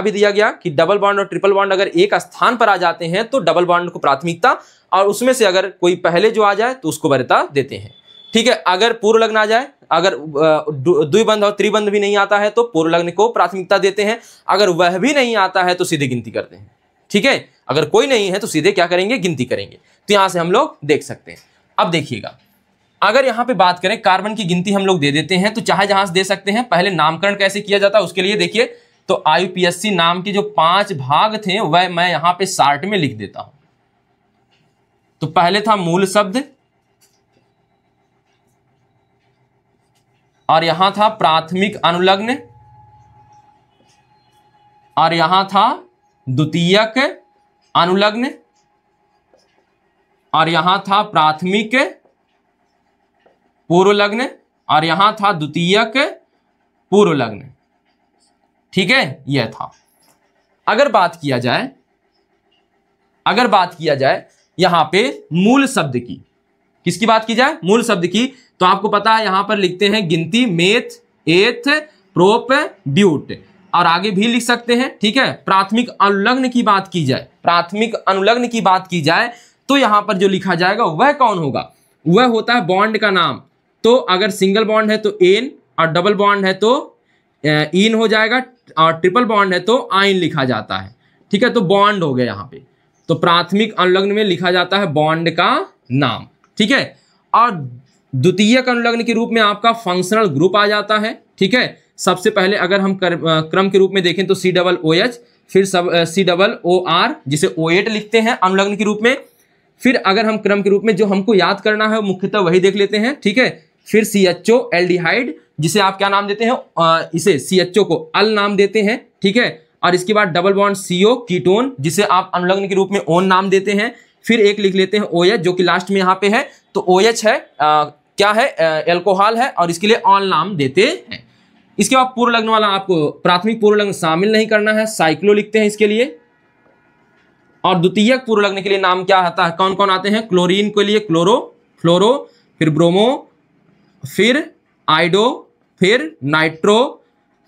भी दिया गया कि डबल बॉन्ड और ट्रिपल बॉन्ड अगर एक स्थान पर आ जाते हैं तो डबल बॉन्ड को प्राथमिकता, और उसमें से अगर कोई पहले जो आ जाए तो उसको वरीयता देते हैं, ठीक है। अगर पूर्व लग्न आ जाए, अगर द्विबंध और त्रिबंध भी नहीं आता है तो पूर्व लग्न को प्राथमिकता देते हैं। अगर वह भी नहीं आता है तो सीधे गिनती करते हैं, ठीक है। अगर कोई नहीं है तो सीधे क्या करेंगे, गिनती करेंगे। तो यहां से हम लोग देख सकते हैं। अब देखिएगा, अगर यहां पे बात करें कार्बन की गिनती हम लोग दे देते हैं, तो चाहे जहां से दे सकते हैं। पहले नामकरण कैसे किया जाता है उसके लिए देखिए, तो आईयूपीएससी नाम के जो 5 भाग थे वह मैं यहां पे शार्ट में लिख देता हूं। तो पहले था मूल शब्द, और यहां था प्राथमिक अनुलग्न, और यहां था द्वितीयक अनुलग्न, और यहां था प्राथमिक पूर्व लग्न, और यहां था द्वितीयक पूर्व लग्न, ठीक है, यह था। अगर बात किया जाए यहां पे मूल शब्द की, किसकी बात की जाए, मूल शब्द की, तो आपको पता है यहां पर लिखते हैं गिनती, मेथ, एथ, प्रोप, ब्यूट, और आगे भी लिख सकते हैं, ठीक है। प्राथमिक अनुलग्न की बात की जाए, प्राथमिक अनुलग्न की बात की जाए तो यहां पर जो लिखा जाएगा वह कौन होगा, वह होता है बॉन्ड का नाम। तो अगर सिंगल बॉन्ड है तो एन, और डबल बॉन्ड है तो इन हो जाएगा, और ट्रिपल बॉन्ड है तो आइन लिखा जाता है, ठीक है। तो बॉन्ड हो गया यहां पे, तो प्राथमिक अनुलग्न में लिखा जाता है बॉन्ड का नाम, ठीक है। और द्वितीयक अनुलग्न के रूप में आपका फंक्शनल ग्रुप आ जाता है, ठीक है। सबसे पहले अगर हम क्रम के रूप में देखें तो COOH, फिर COOR जिसे O8 लिखते हैं अनुलग्न के रूप में। फिर अगर हम क्रम के रूप में जो हमको याद करना है मुख्यतः वही देख लेते हैं, ठीक है। फिर CHO एल्डिहाइड, जिसे आप क्या नाम देते हैं, इसे CHO को अल नाम देते हैं, ठीक है। और इसके बाद डबल बॉन्ड CO कीटोन, जिसे आप अनुलग्न के रूप में ओन नाम देते हैं। फिर एक लिख लेते हैं OH, जो कि लास्ट में यहाँ पे है, तो OH है क्या है, एल्कोहल है, और इसके लिए ऑल नाम देते हैं। इसके बाद पूर्व लग्न वाला आपको प्राथमिक पूर्व लग्न शामिल नहीं करना है, साइक्लो लिखते हैं इसके लिए। और द्वितीयक पूर्व लग्न के लिए नाम क्या आता है, कौन कौन आते हैं, क्लोरीन के लिए क्लोरो, फ्लोरो, फिर ब्रोमो, फिर आइडो, फिर नाइट्रो,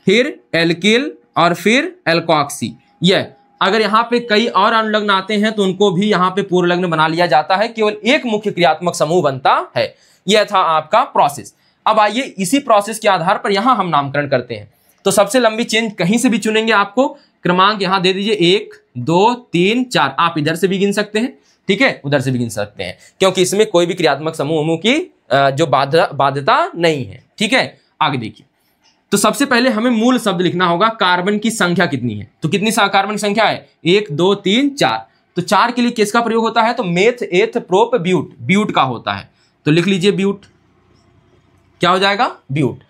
फिर एल्किल, और फिर एल्कॉक्सी। यह अगर यहाँ पे कई और अनुलग्न आते हैं तो उनको भी यहाँ पे पूर्व लग्न बना लिया जाता है, केवल एक मुख्य क्रियात्मक समूह बनता है। यह था आपका प्रोसेस। अब आइए इसी प्रोसेस के आधार पर यहां हम नामकरण करते हैं। तो सबसे लंबी चेन कहीं से भी चुनेंगे, आपको क्रमांक यहां दे दीजिए 1, 2 3 4, आप इधर से भी गिन सकते हैं, ठीक है, उधर से भी गिन सकते हैं, क्योंकि इसमें कोई भी क्रियात्मक समूह की जो बाध्यता नहीं है, ठीक है। आगे देखिए, तो सबसे पहले हमें मूल शब्द लिखना होगा, कार्बन की संख्या कितनी है, तो कितनी कार्बन की संख्या है, 1 2 3 4, तो 4 के लिए किसका प्रयोग होता है, तो मेथ एथ प्रोप ब्यूट, ब्यूट का होता है, तो लिख लीजिए ब्यूट, क्या हो जाएगा, ब्यूट।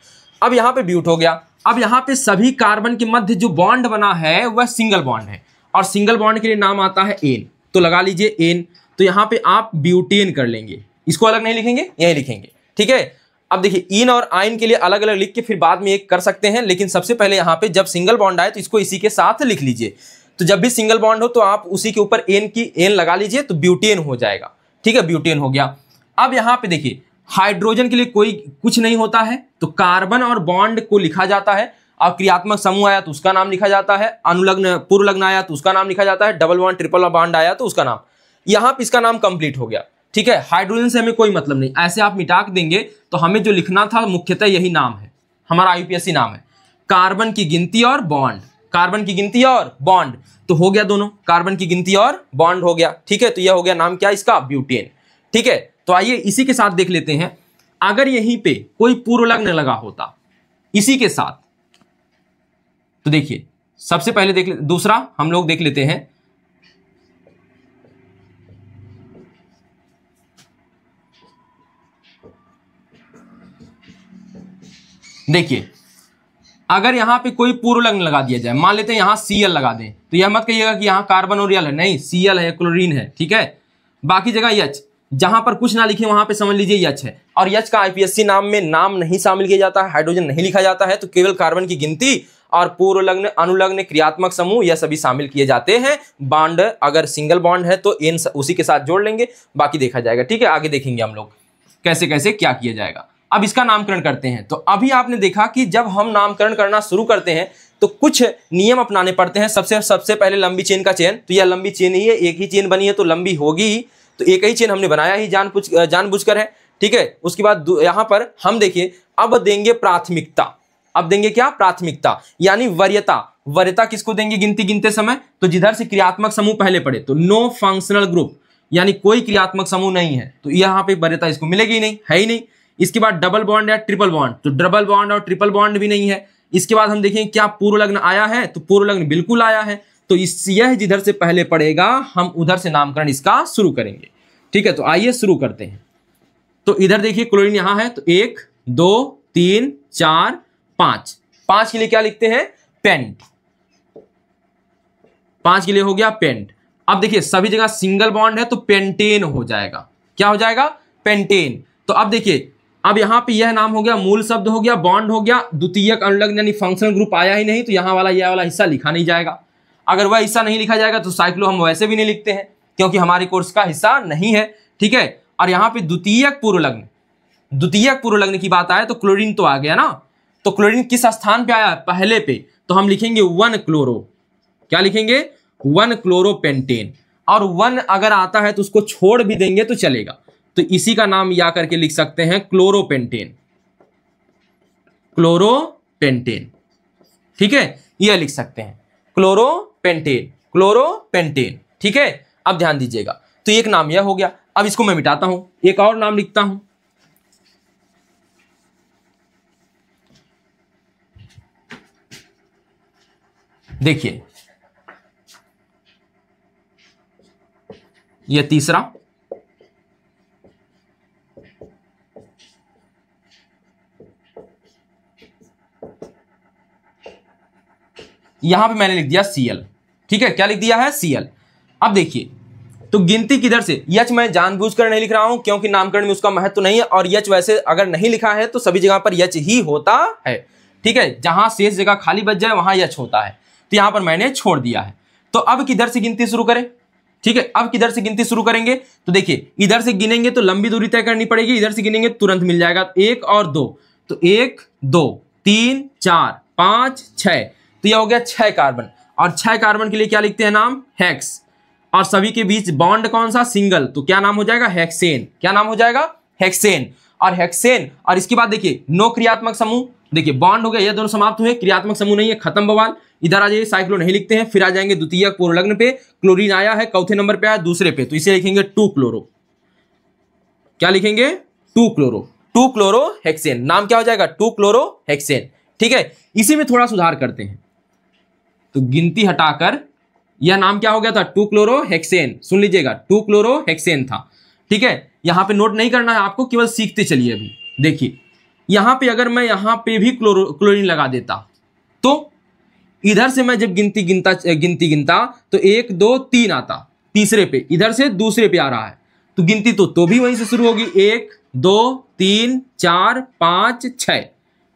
अब यहां पे ब्यूट हो गया। अब यहां पे सभी कार्बन के मध्य जो बॉन्ड बना है वह सिंगल बॉन्ड है, और सिंगल बॉन्ड के लिए नाम आता है एन, तो लगा लीजिए एन, तो यहां पे आप ब्यूटेन कर लेंगे, इसको अलग नहीं लिखेंगे, यही लिखेंगे, ठीक है। अब देखिए इन और आइन के लिए अलग अलग लिख के फिर बाद में एक कर सकते हैं, लेकिन सबसे पहले यहाँ पे जब सिंगल बॉन्ड आए तो इसको इसी के साथ लिख लीजिए, तो जब भी सिंगल बॉन्ड हो तो आप उसी के ऊपर एन लगा लीजिए, तो ब्यूटेन हो जाएगा, ठीक है, ब्यूटेन हो गया। अब यहाँ पे देखिए हाइड्रोजन के लिए कोई कुछ नहीं होता है, तो कार्बन और बॉन्ड को लिखा जाता है, और क्रियात्मक समूह आया तो उसका नाम लिखा जाता है, अनुलग्न पूर्व लग्न आया तो उसका नाम लिखा जाता है, डबल बॉन्ड ट्रिपल बॉन्ड आया तो उसका नाम, यहाँ पे इसका नाम कंप्लीट हो गया, ठीक है। हाइड्रोजन से हमें कोई मतलब नहीं, ऐसे आप मिटा देंगे तो हमें जो लिखना था मुख्यतः यही नाम है, हमारा यूपीएससी नाम है, कार्बन की गिनती और बॉन्ड, कार्बन की गिनती और बॉन्ड, तो हो गया दोनों, कार्बन की गिनती और बॉन्ड हो गया, ठीक है, तो यह हो गया नाम क्या इसका, ब्यूटेन, ठीक है। तो आइए इसी के साथ देख लेते हैं, अगर यहीं पे कोई पूर्व लग्न लगा होता इसी के साथ, तो देखिए सबसे पहले देख दूसरा हम लोग देख लेते हैं, देखिए अगर यहां पे कोई पूर्व लग्न लगा दिया जाए, मान लेते हैं यहां Cl लगा दें, तो यह मत कहिएगा कि यहां कार्बन और L है, नहीं, Cl है, क्लोरीन है, ठीक है, बाकी जगह H, जहां पर कुछ ना लिखे वहां पे समझ लीजिए H है, और H का आईपीएससी नाम में नाम नहीं शामिल किया जाता है, हाइड्रोजन नहीं लिखा जाता है, तो केवल कार्बन की गिनती और पूर्व लग्न अनुलग्न क्रियात्मक समूह यह सभी शामिल किए जाते हैं। बॉन्ड अगर सिंगल बॉन्ड है तो एन उसी के साथ जोड़ लेंगे, बाकी देखा जाएगा, ठीक है। आगे देखेंगे हम लोग कैसे कैसे क्या किया जाएगा। अब इसका नामकरण करते हैं, तो अभी आपने देखा कि जब हम नामकरण करना शुरू करते हैं तो कुछ नियम अपनाने पड़ते हैं। सबसे पहले लंबी चेन का चयन, तो यह लंबी चेन ही है, एक ही चेन बनी है तो लंबी होगी ही, तो एक ही चेन हमने बनाया ही जानबूझकर है, ठीक है। उसके बाद यहाँ पर हम देखिए अब देंगे प्राथमिकता, अब देंगे क्या, प्राथमिकता, यानी वरीयता। वरीयता किसको देंगे गिनती गिनते समय, तो जिधर से क्रियात्मक समूह पहले पड़े, तो नो फंक्शनल ग्रुप, यानी कोई क्रियात्मक समूह नहीं है, तो यहाँ पे वरीयता इसको मिलेगी ही नहीं, है ही नहीं। इसके बाद डबल बॉन्ड या ट्रिपल बॉन्ड, तो डबल बॉन्ड और ट्रिपल बॉन्ड भी नहीं है। इसके बाद हम देखें क्या पूर्व लग्न आया है, तो पूर्व लग्न बिल्कुल आया है, तो यह जिधर से पहले पड़ेगा हम उधर से नामकरण इसका शुरू करेंगे, ठीक है। तो आइए शुरू करते हैं। तो इधर देखिए क्लोरीन यहां है, तो 1 2 3 4 5, 5 के लिए क्या लिखते हैं, पेंट, 5 के लिए हो गया पेंट। अब देखिए सभी जगह सिंगल बॉन्ड है तो पेंटेन हो जाएगा, क्या हो जाएगा, पेंटेन। तो अब देखिए अब यहां पे यह नाम हो गया, मूल शब्द हो गया, बॉन्ड हो गया, द्वितीयक अनुलग्न यानी फंक्शनल ग्रुप आया ही नहीं, तो यहां वाला यह वाला हिस्सा लिखा नहीं जाएगा। अगर वह हिस्सा नहीं लिखा जाएगा तो साइक्लो हम वैसे भी नहीं लिखते हैं, क्योंकि हमारे कोर्स का हिस्सा नहीं है, ठीक है। और यहाँ पे द्वितीयक पूर्व लग्न, द्वितीयक पूर्व लग्न की बात आए तो क्लोरीन तो आ गया ना, तो क्लोरीन किस स्थान पे आया, पहले पे, तो हम लिखेंगे 1 क्लोरो, क्या लिखेंगे, 1 क्लोरोपेंटेन। और 1 अगर आता है तो उसको छोड़ भी देंगे तो चलेगा, तो इसी का नाम या करके लिख सकते हैं क्लोरोपेंटेन, क्लोरोपेंटेन, ठीक है, यह लिख सकते हैं क्लोरोपेंटेन, क्लोरोपेंटेन, ठीक है। अब ध्यान दीजिएगा, तो एक नाम यह हो गया। अब इसको मैं मिटाता हूं, एक और नाम लिखता हूं, देखिए यह तीसरा, यहां पे मैंने लिख दिया Cl, ठीक है, क्या लिख दिया है, Cl। अब देखिए तो गिनती किधर से, यच मैं जानबूझकर नहीं लिख रहा हूं क्योंकि नामकरण में उसका महत्व नहीं है, और यच वैसे अगर नहीं लिखा है तो सभी जगह पर यच ही होता है, ठीक है, जहां शेष जगह खाली बच जाए वहां यच होता है, तो यहां पर मैंने छोड़ दिया है। तो अब किधर से गिनती शुरू करें, ठीक है, अब किधर से गिनती शुरू करेंगे, तो देखिए इधर से गिनेंगे तो लंबी दूरी तय करनी पड़ेगी, इधर से गिनेंगे तुरंत मिल जाएगा, 1 और 2, तो 1 2 3 4 5 6, तो यह हो गया 6 कार्बन, और 6 कार्बन के लिए क्या लिखते हैं नाम, हेक्स, और सभी के बीच बॉन्ड कौन सा, सिंगल, तो क्या नाम हो जाएगा, हेक्सेन, क्या नाम हो जाएगा, हेक्सेन। और हेक्सेन, और इसके बाद देखिए नो क्रियात्मक समूह, देखिए बॉन्ड हो गया, ये दोनों समाप्त हुए, क्रियात्मक समूह नहीं है, खत्म बवाल। इधर आ जाइए, साइक्लो नहीं लिखते हैं, फिर आ जाएंगे द्वितीयक पूर्व लग्न पे। क्लोरीन आया है चौथे नंबर पे, आया दूसरे पे, तो इसे लिखेंगे 2 क्लोरो। क्या लिखेंगे? 2 क्लोरो, 2 क्लोरो हेक्सेन। नाम क्या हो जाएगा? 2 क्लोरो हेक्सेन। ठीक है, इसी में थोड़ा सुधार करते हैं, तो गिनती हटाकर यह नाम क्या हो गया था? 2 क्लोरो हेक्सेन। सुन लीजिएगा, 2 क्लोरो हेक्सेन था। ठीक है, यहां पे नोट नहीं करना है आपको, केवल सीखते चलिए। अभी देखिए यहां पे अगर मैं यहां पे भी क्लोरीन लगा देता, तो इधर से मैं जब गिनती गिनता तो 1 2 3 आता, तीसरे पे इधर से दूसरे पे आ रहा है, तो गिनती तो भी वहीं से शुरू होगी, 1 2 3 4 5 6।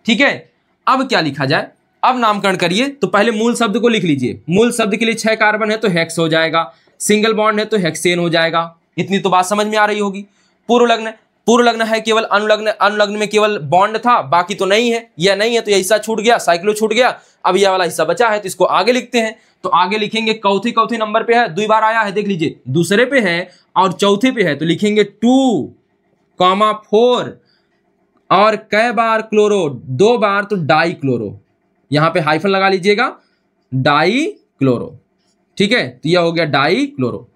ठीक है, अब क्या लिखा जाए? अब नामकरण करिए, तो पहले मूल शब्द को लिख लीजिए। मूल शब्द के लिए 6 कार्बन है तो हेक्स हो जाएगा, सिंगल बॉन्ड है तो हेक्सेन हो जाएगा। इतनी तो बात समझ में आ रही होगी। पूर्व लग्न है केवल, अनुलग्न में केवल बॉन्ड था, बाकी तो नहीं है। यह नहीं है तो यह हिस्सा छूट गया, साइक्लो छूट गया। अब यह वाला हिस्सा बचा है तो इसको आगे लिखते हैं। तो आगे लिखेंगे, चौथे नंबर पे है, 2 बार आया है, देख लीजिए, दूसरे पे है और चौथे पे है, तो लिखेंगे 2, 4। और कै बार क्लोरो? 2 बार, तो डाई क्लोरो। यहां पे हाइफन लगा लीजिएगा, डाई क्लोरो। ठीक है, तो यह हो गया डाई क्लोरो।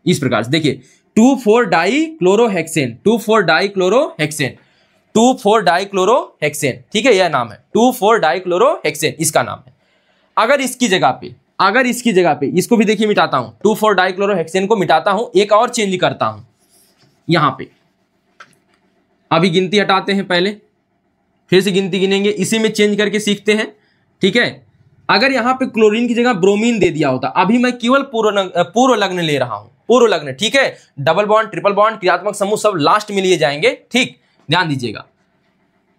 इस प्रकार से देखिए, 2,4 die chloro hexane, 2,4 die chloro hexane, 2,4 die chloro hexane. ठीक है, यह नाम है 2,4 डाई क्लोरो हेक्सेन, इसका नाम है। अगर इसकी जगह पे इसको भी देखिए मिटाता हूं, 2,4 डाई क्लोरो हेक्सेन को मिटाता हूं, एक और चेंज करता हूं यहां पे। अभी गिनती हटाते हैं, पहले फिर से गिनती गिनेंगे, इसी में चेंज करके सीखते हैं। ठीक है, अगर यहां पे क्लोरीन की जगह ब्रोमीन दे दिया होता, अभी मैं केवल पूर्व लग्न ले रहा हूं, पूर्व लग्न। ठीक है, डबल बॉन्ड, ट्रिपल बॉन्ड, क्रियात्मक समूह सब लास्ट में लिए जाएंगे। ठीक, ध्यान दीजिएगा।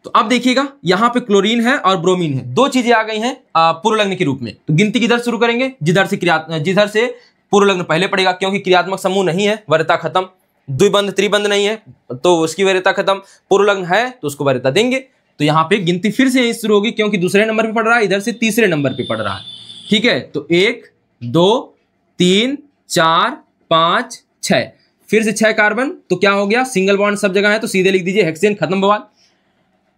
तो अब देखिएगा, यहां पे क्लोरीन है और ब्रोमीन है, 2 चीजें आ गई हैं पूर्व लग्न के रूप में। तो गिनती किधर शुरू करेंगे? जिधर से पूर्व लग्न पहले पड़ेगा, क्योंकि क्रियात्मक समूह नहीं है, वरीयता खत्म। द्विबंध त्रिबंध नहीं है तो उसकी वरीयता खत्म। पूर्व लग्न है तो उसको वरीयता देंगे। तो यहां पे गिनती फिर से शुरू होगी, क्योंकि दूसरे नंबर पे पड़ रहा है, इधर से तीसरे नंबर पे पड़ रहा है। ठीक है, तो 1 2 3 4 5 6, फिर से 6 कार्बन, तो क्या हो गया? सिंगल बॉन्ड सब जगह है, तो सीधे लिख दीजिए हेक्सेन, खत्म बवाल,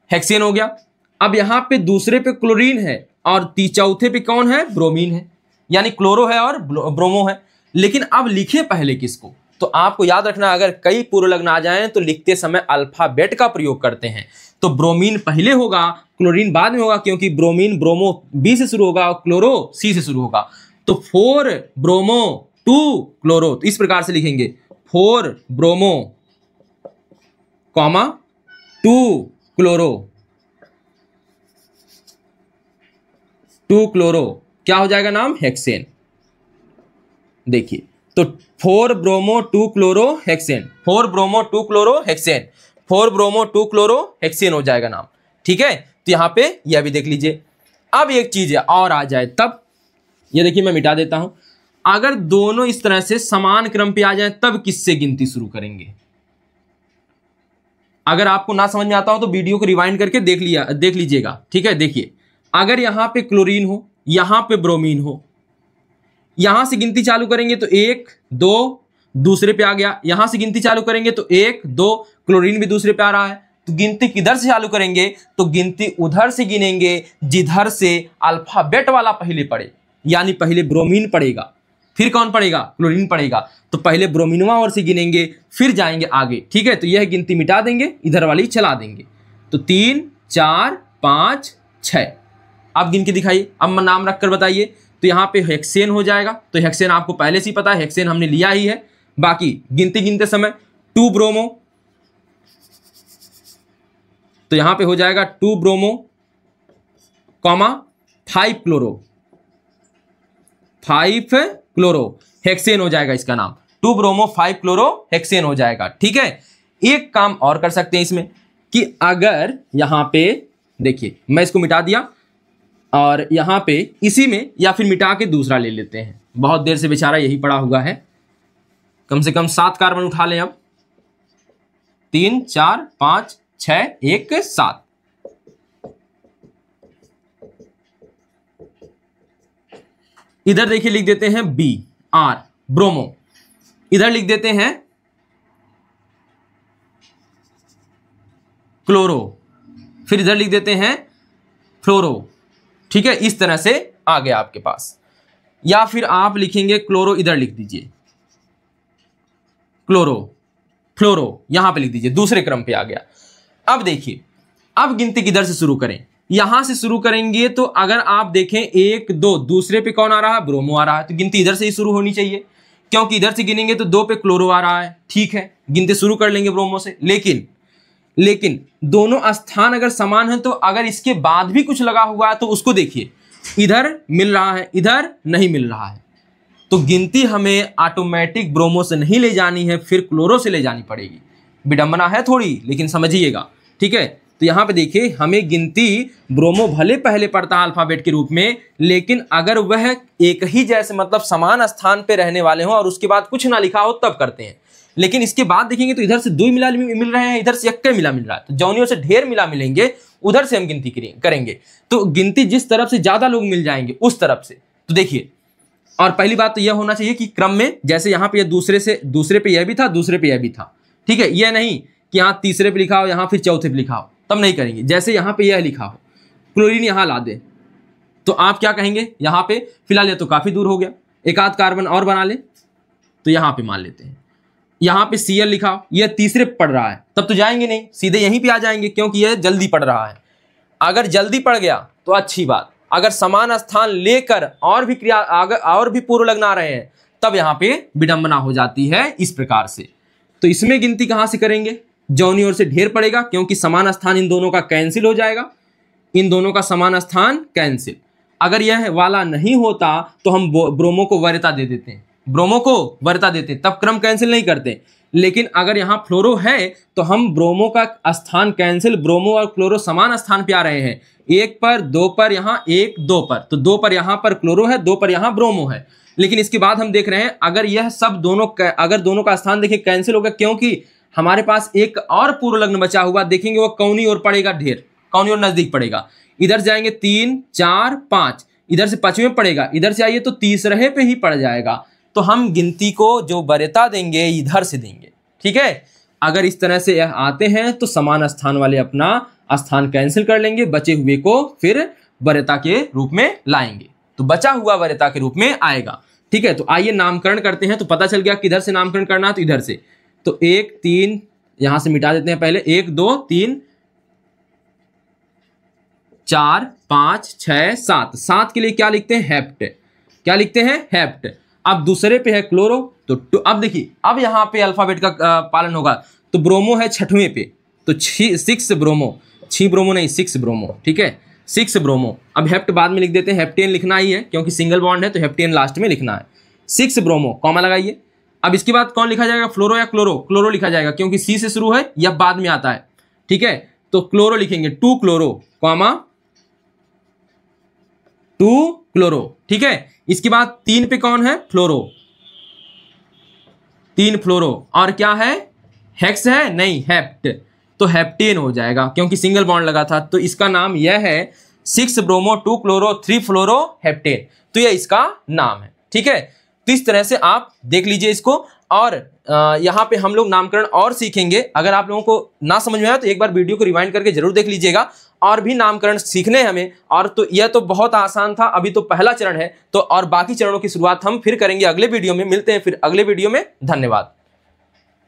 हेक्सेन हो गया। अब यहां पे दूसरे पे क्लोरीन है और चौथे पे कौन है? ब्रोमीन है, यानी क्लोरो है और ब्रोमो है। लेकिन अब लिखे पहले किसको? तो आपको याद रखना, अगर कई पूर्व लग्न आ जाएं तो लिखते समय अल्फाबेट का प्रयोग करते हैं। तो ब्रोमीन पहले होगा, क्लोरीन बाद में होगा, क्योंकि ब्रोमीन ब्रोमो बी से शुरू होगा और क्लोरो सी से शुरू होगा। तो 4 ब्रोमो 2 क्लोरो, तो इस प्रकार से लिखेंगे 4 ब्रोमो, 2 क्लोरो, 2 क्लोरो, क्या हो जाएगा नाम? हेक्सेन। देखिए, तो 4 bromo 2 chloro hexane, 4 bromo 2 chloro hexane, 4 bromo 2 chloro hexane हो जाएगा नाम। ठीक है, तो यहां पे यह भी देख लीजिए। अब एक चीज और आ जाए तब, ये देखिए मैं मिटा देता हूं, अगर दोनों इस तरह से समान क्रम पे आ जाए तब किससे गिनती शुरू करेंगे? अगर आपको ना समझ में आता हो तो वीडियो को रिवाइंड करके देख लीजिएगा। ठीक है, देखिए, अगर यहां पे क्लोरीन हो, यहां पे ब्रोमीन हो, यहां से गिनती चालू करेंगे तो 1 2, दूसरे पे आ गया। यहां से गिनती चालू करेंगे तो 1 2, क्लोरीन भी दूसरे पे आ रहा है। तो गिनती किधर से चालू करेंगे? तो गिनती उधर से गिनेंगे जिधर से अल्फाबेट वाला पहले पड़े, यानी पहले ब्रोमीन पड़ेगा, फिर कौन पड़ेगा? क्लोरीन पड़ेगा। तो पहले ब्रोमीनवा और से गिनेंगे, फिर जाएंगे आगे। ठीक है, तो यह गिनती मिटा देंगे, इधर वाली चला देंगे। तो 3 4 5 6। अब गिन के दिखाइए, अब नाम रखकर बताइए। तो यहां पे हेक्सेन हो जाएगा, तो हेक्सेन आपको पहले से ही पता है, हेक्सेन हमने लिया ही है। बाकी गिनते समय 2 ब्रोमो, तो यहां पे हो जाएगा 2 ब्रोमो, 5 क्लोरो, 5 क्लोरो हेक्सेन हो जाएगा इसका नाम। 2 ब्रोमो 5 क्लोरो हेक्सेन हो जाएगा। ठीक है, एक काम और कर सकते हैं इसमें, कि अगर यहां पे देखिए मैं इसको मिटा दिया और यहां पे इसी में, या फिर मिटा के दूसरा ले लेते हैं, बहुत देर से बेचारा यही पड़ा हुआ है। कम से कम 7 कार्बन उठा लें अब, 3 4 5 6 1 7। इधर देखिए लिख देते हैं BR ब्रोमो, इधर लिख देते हैं क्लोरो, फिर इधर लिख देते हैं फ्लोरो, ठीक है, इस तरह से आ गया आपके पास। या फिर आप लिखेंगे क्लोरो, इधर लिख दीजिए क्लोरो, फ्लोरो यहां पे लिख दीजिए, दूसरे क्रम पे आ गया। अब देखिए, अब गिनती किधर से शुरू करें, यहां से शुरू करेंगे। तो अगर आप देखें 1 2, दूसरे पे कौन आ रहा है, ब्रोमो आ रहा है, तो गिनती इधर से ही शुरू होनी चाहिए, क्योंकि इधर से गिनेंगे तो 2 पे क्लोरो आ रहा है, ठीक है, गिनती शुरू कर लेंगे ब्रोमो से। लेकिन दोनों स्थान अगर समान है, तो अगर इसके बाद भी कुछ लगा हुआ है तो उसको देखिए, इधर मिल रहा है, इधर नहीं मिल रहा है, तो गिनती हमें ऑटोमेटिक ब्रोमो से नहीं ले जानी है, फिर क्लोरो से ले जानी पड़ेगी। विडंबना है थोड़ी, लेकिन समझिएगा, ठीक है। तो यहां पे देखिए, हमें गिनती ब्रोमो भले पहले पड़ता है अल्फाबेट के रूप में, लेकिन अगर वह एक ही जैसे मतलब समान स्थान पे रहने वाले हो और उसके बाद कुछ ना लिखा हो तब करते हैं। लेकिन इसके बाद देखेंगे तो इधर से 2 मिला मिल रहे हैं, इधर से 1 मिला मिल रहा है, तो जौनियों से ढेर मिला मिलेंगे, उधर से हम गिनती करेंगे। तो गिनती जिस तरफ से ज्यादा लोग मिल जाएंगे उस तरफ से। तो देखिए, और पहली बात तो यह होना चाहिए कि क्रम में, जैसे यहाँ पे दूसरे पे यह भी था, दूसरे पे यह भी था, ठीक है। यह नहीं कि यहाँ तीसरे पे लिखा हो, यहाँ फिर चौथे पे लिखा हो, तब नहीं करेंगे। जैसे यहाँ पे यह लिखा हो, क्लोरीन यहाँ ला दे, तो आप क्या कहेंगे, यहाँ पे फिलहाल ये तो काफी दूर हो गया, एक आध कार्बन और बना ले, तो यहाँ पे मान लेते हैं। यहाँ पे Cl लिखा हो, यह तीसरे पे पड़ रहा है, तब तो जाएंगे नहीं, सीधे यहीं पे आ जाएंगे, क्योंकि यह जल्दी पड़ रहा है। अगर जल्दी पड़ गया तो अच्छी बात, अगर समान स्थान लेकर और भी क्रिया और भी पूर्व लग्न आ रहे हैं, तब यहाँ पे विडंबना हो जाती है इस प्रकार से। तो इसमें गिनती कहां से करेंगे, जौनी ओर से ढेर पड़ेगा, क्योंकि समान स्थान इन दोनों का कैंसिल हो जाएगा, इन दोनों का समान स्थान कैंसिल। अगर यह वाला नहीं होता तो हम ब्रोमो को वरीयता दे देते हैं, ब्रोमो को वरीयता देते, तब क्रम कैंसिल नहीं करते। लेकिन अगर यहाँ फ्लोरो है तो हम ब्रोमो का स्थान कैंसिल, ब्रोमो और क्लोरो समान स्थान पे आ रहे हैं, 1 पर 2 पर, यहाँ 1 2 पर, तो 2 पर यहाँ पर क्लोरो है, 2 पर यहाँ ब्रोमो है। लेकिन इसके बाद हम देख रहे हैं, अगर यह सब अगर दोनों का स्थान देखिए कैंसिल होगा, क्योंकि हमारे पास एक और पूर्व लग्न बचा हुआ, देखेंगे वो कौनी ओर पड़ेगा, ढेर कौनी ओर नजदीक पड़ेगा। इधर से जाएंगे 3 4 5, इधर से 5वें पड़ेगा, इधर से आइए तो तीसरे पे ही पड़ जाएगा। तो हम गिनती को जो वरीयता देंगे इधर से देंगे, ठीक है। अगर इस तरह से यह आते हैं तो समान स्थान वाले अपना स्थान कैंसिल कर लेंगे, बचे हुए को फिर वरीयता के रूप में लाएंगे, तो बचा हुआ वरीयता के रूप में आएगा, ठीक है। तो आइए नामकरण करते हैं। तो पता चल गया किधर से नामकरण करना है, तो इधर से। तो 1 3 यहां से मिटा देते हैं पहले, 1 2 3 4 5 6 7, 7 के लिए क्या लिखते हैं, हेप्ट, क्या लिखते हैं, हेप्ट। अब दूसरे पे है क्लोरो, तो अब देखिए, अब यहाँ पे अल्फाबेट का पालन होगा, तो ब्रोमो है 6वें पे, तो 6 ब्रोमो, 6 ब्रोमो नहीं 6 ब्रोमो, ठीक है, 6 ब्रोमो। अब हेप्ट बाद में लिख देते हैं, हेप्टेन लिखना ही है क्योंकि सिंगल बॉन्ड है, तो हेप्टेन लास्ट में लिखना है, 6 ब्रोमो, कॉमा लगाइए। अब इसके बाद कौन लिखा जाएगा, फ्लोरो या क्लोरो, क्लोरो लिखा जाएगा, क्योंकि सी से शुरू है या बाद में आता है, ठीक है। तो क्लोरो लिखेंगे, 2 क्लोरो, कॉमा 2 क्लोरो, ठीक है। इसके बाद 3 पे कौन है, फ्लोरो, 3 फ्लोरो, और क्या है, हेक्स है नहीं, हेप्ट, तो हेप्टेन हो जाएगा क्योंकि सिंगल बॉन्ड लगा था। तो इसका नाम यह है 6 ब्रोमो 2 क्लोरो 3 फ्लोरो हेप्टेन, तो यह इसका नाम है, ठीक है। तो इस तरह से आप देख लीजिए इसको, और यहाँ पे हम लोग नामकरण और सीखेंगे। अगर आप लोगों को ना समझ में आया तो एक बार वीडियो को रिवाइंड करके जरूर देख लीजिएगा, और भी नामकरण सीखने हमें। और तो यह तो बहुत आसान था, अभी तो पहला चरण है, तो और बाकी चरणों की शुरुआत हम फिर करेंगे अगले वीडियो में। मिलते हैं फिर अगले वीडियो में, धन्यवाद।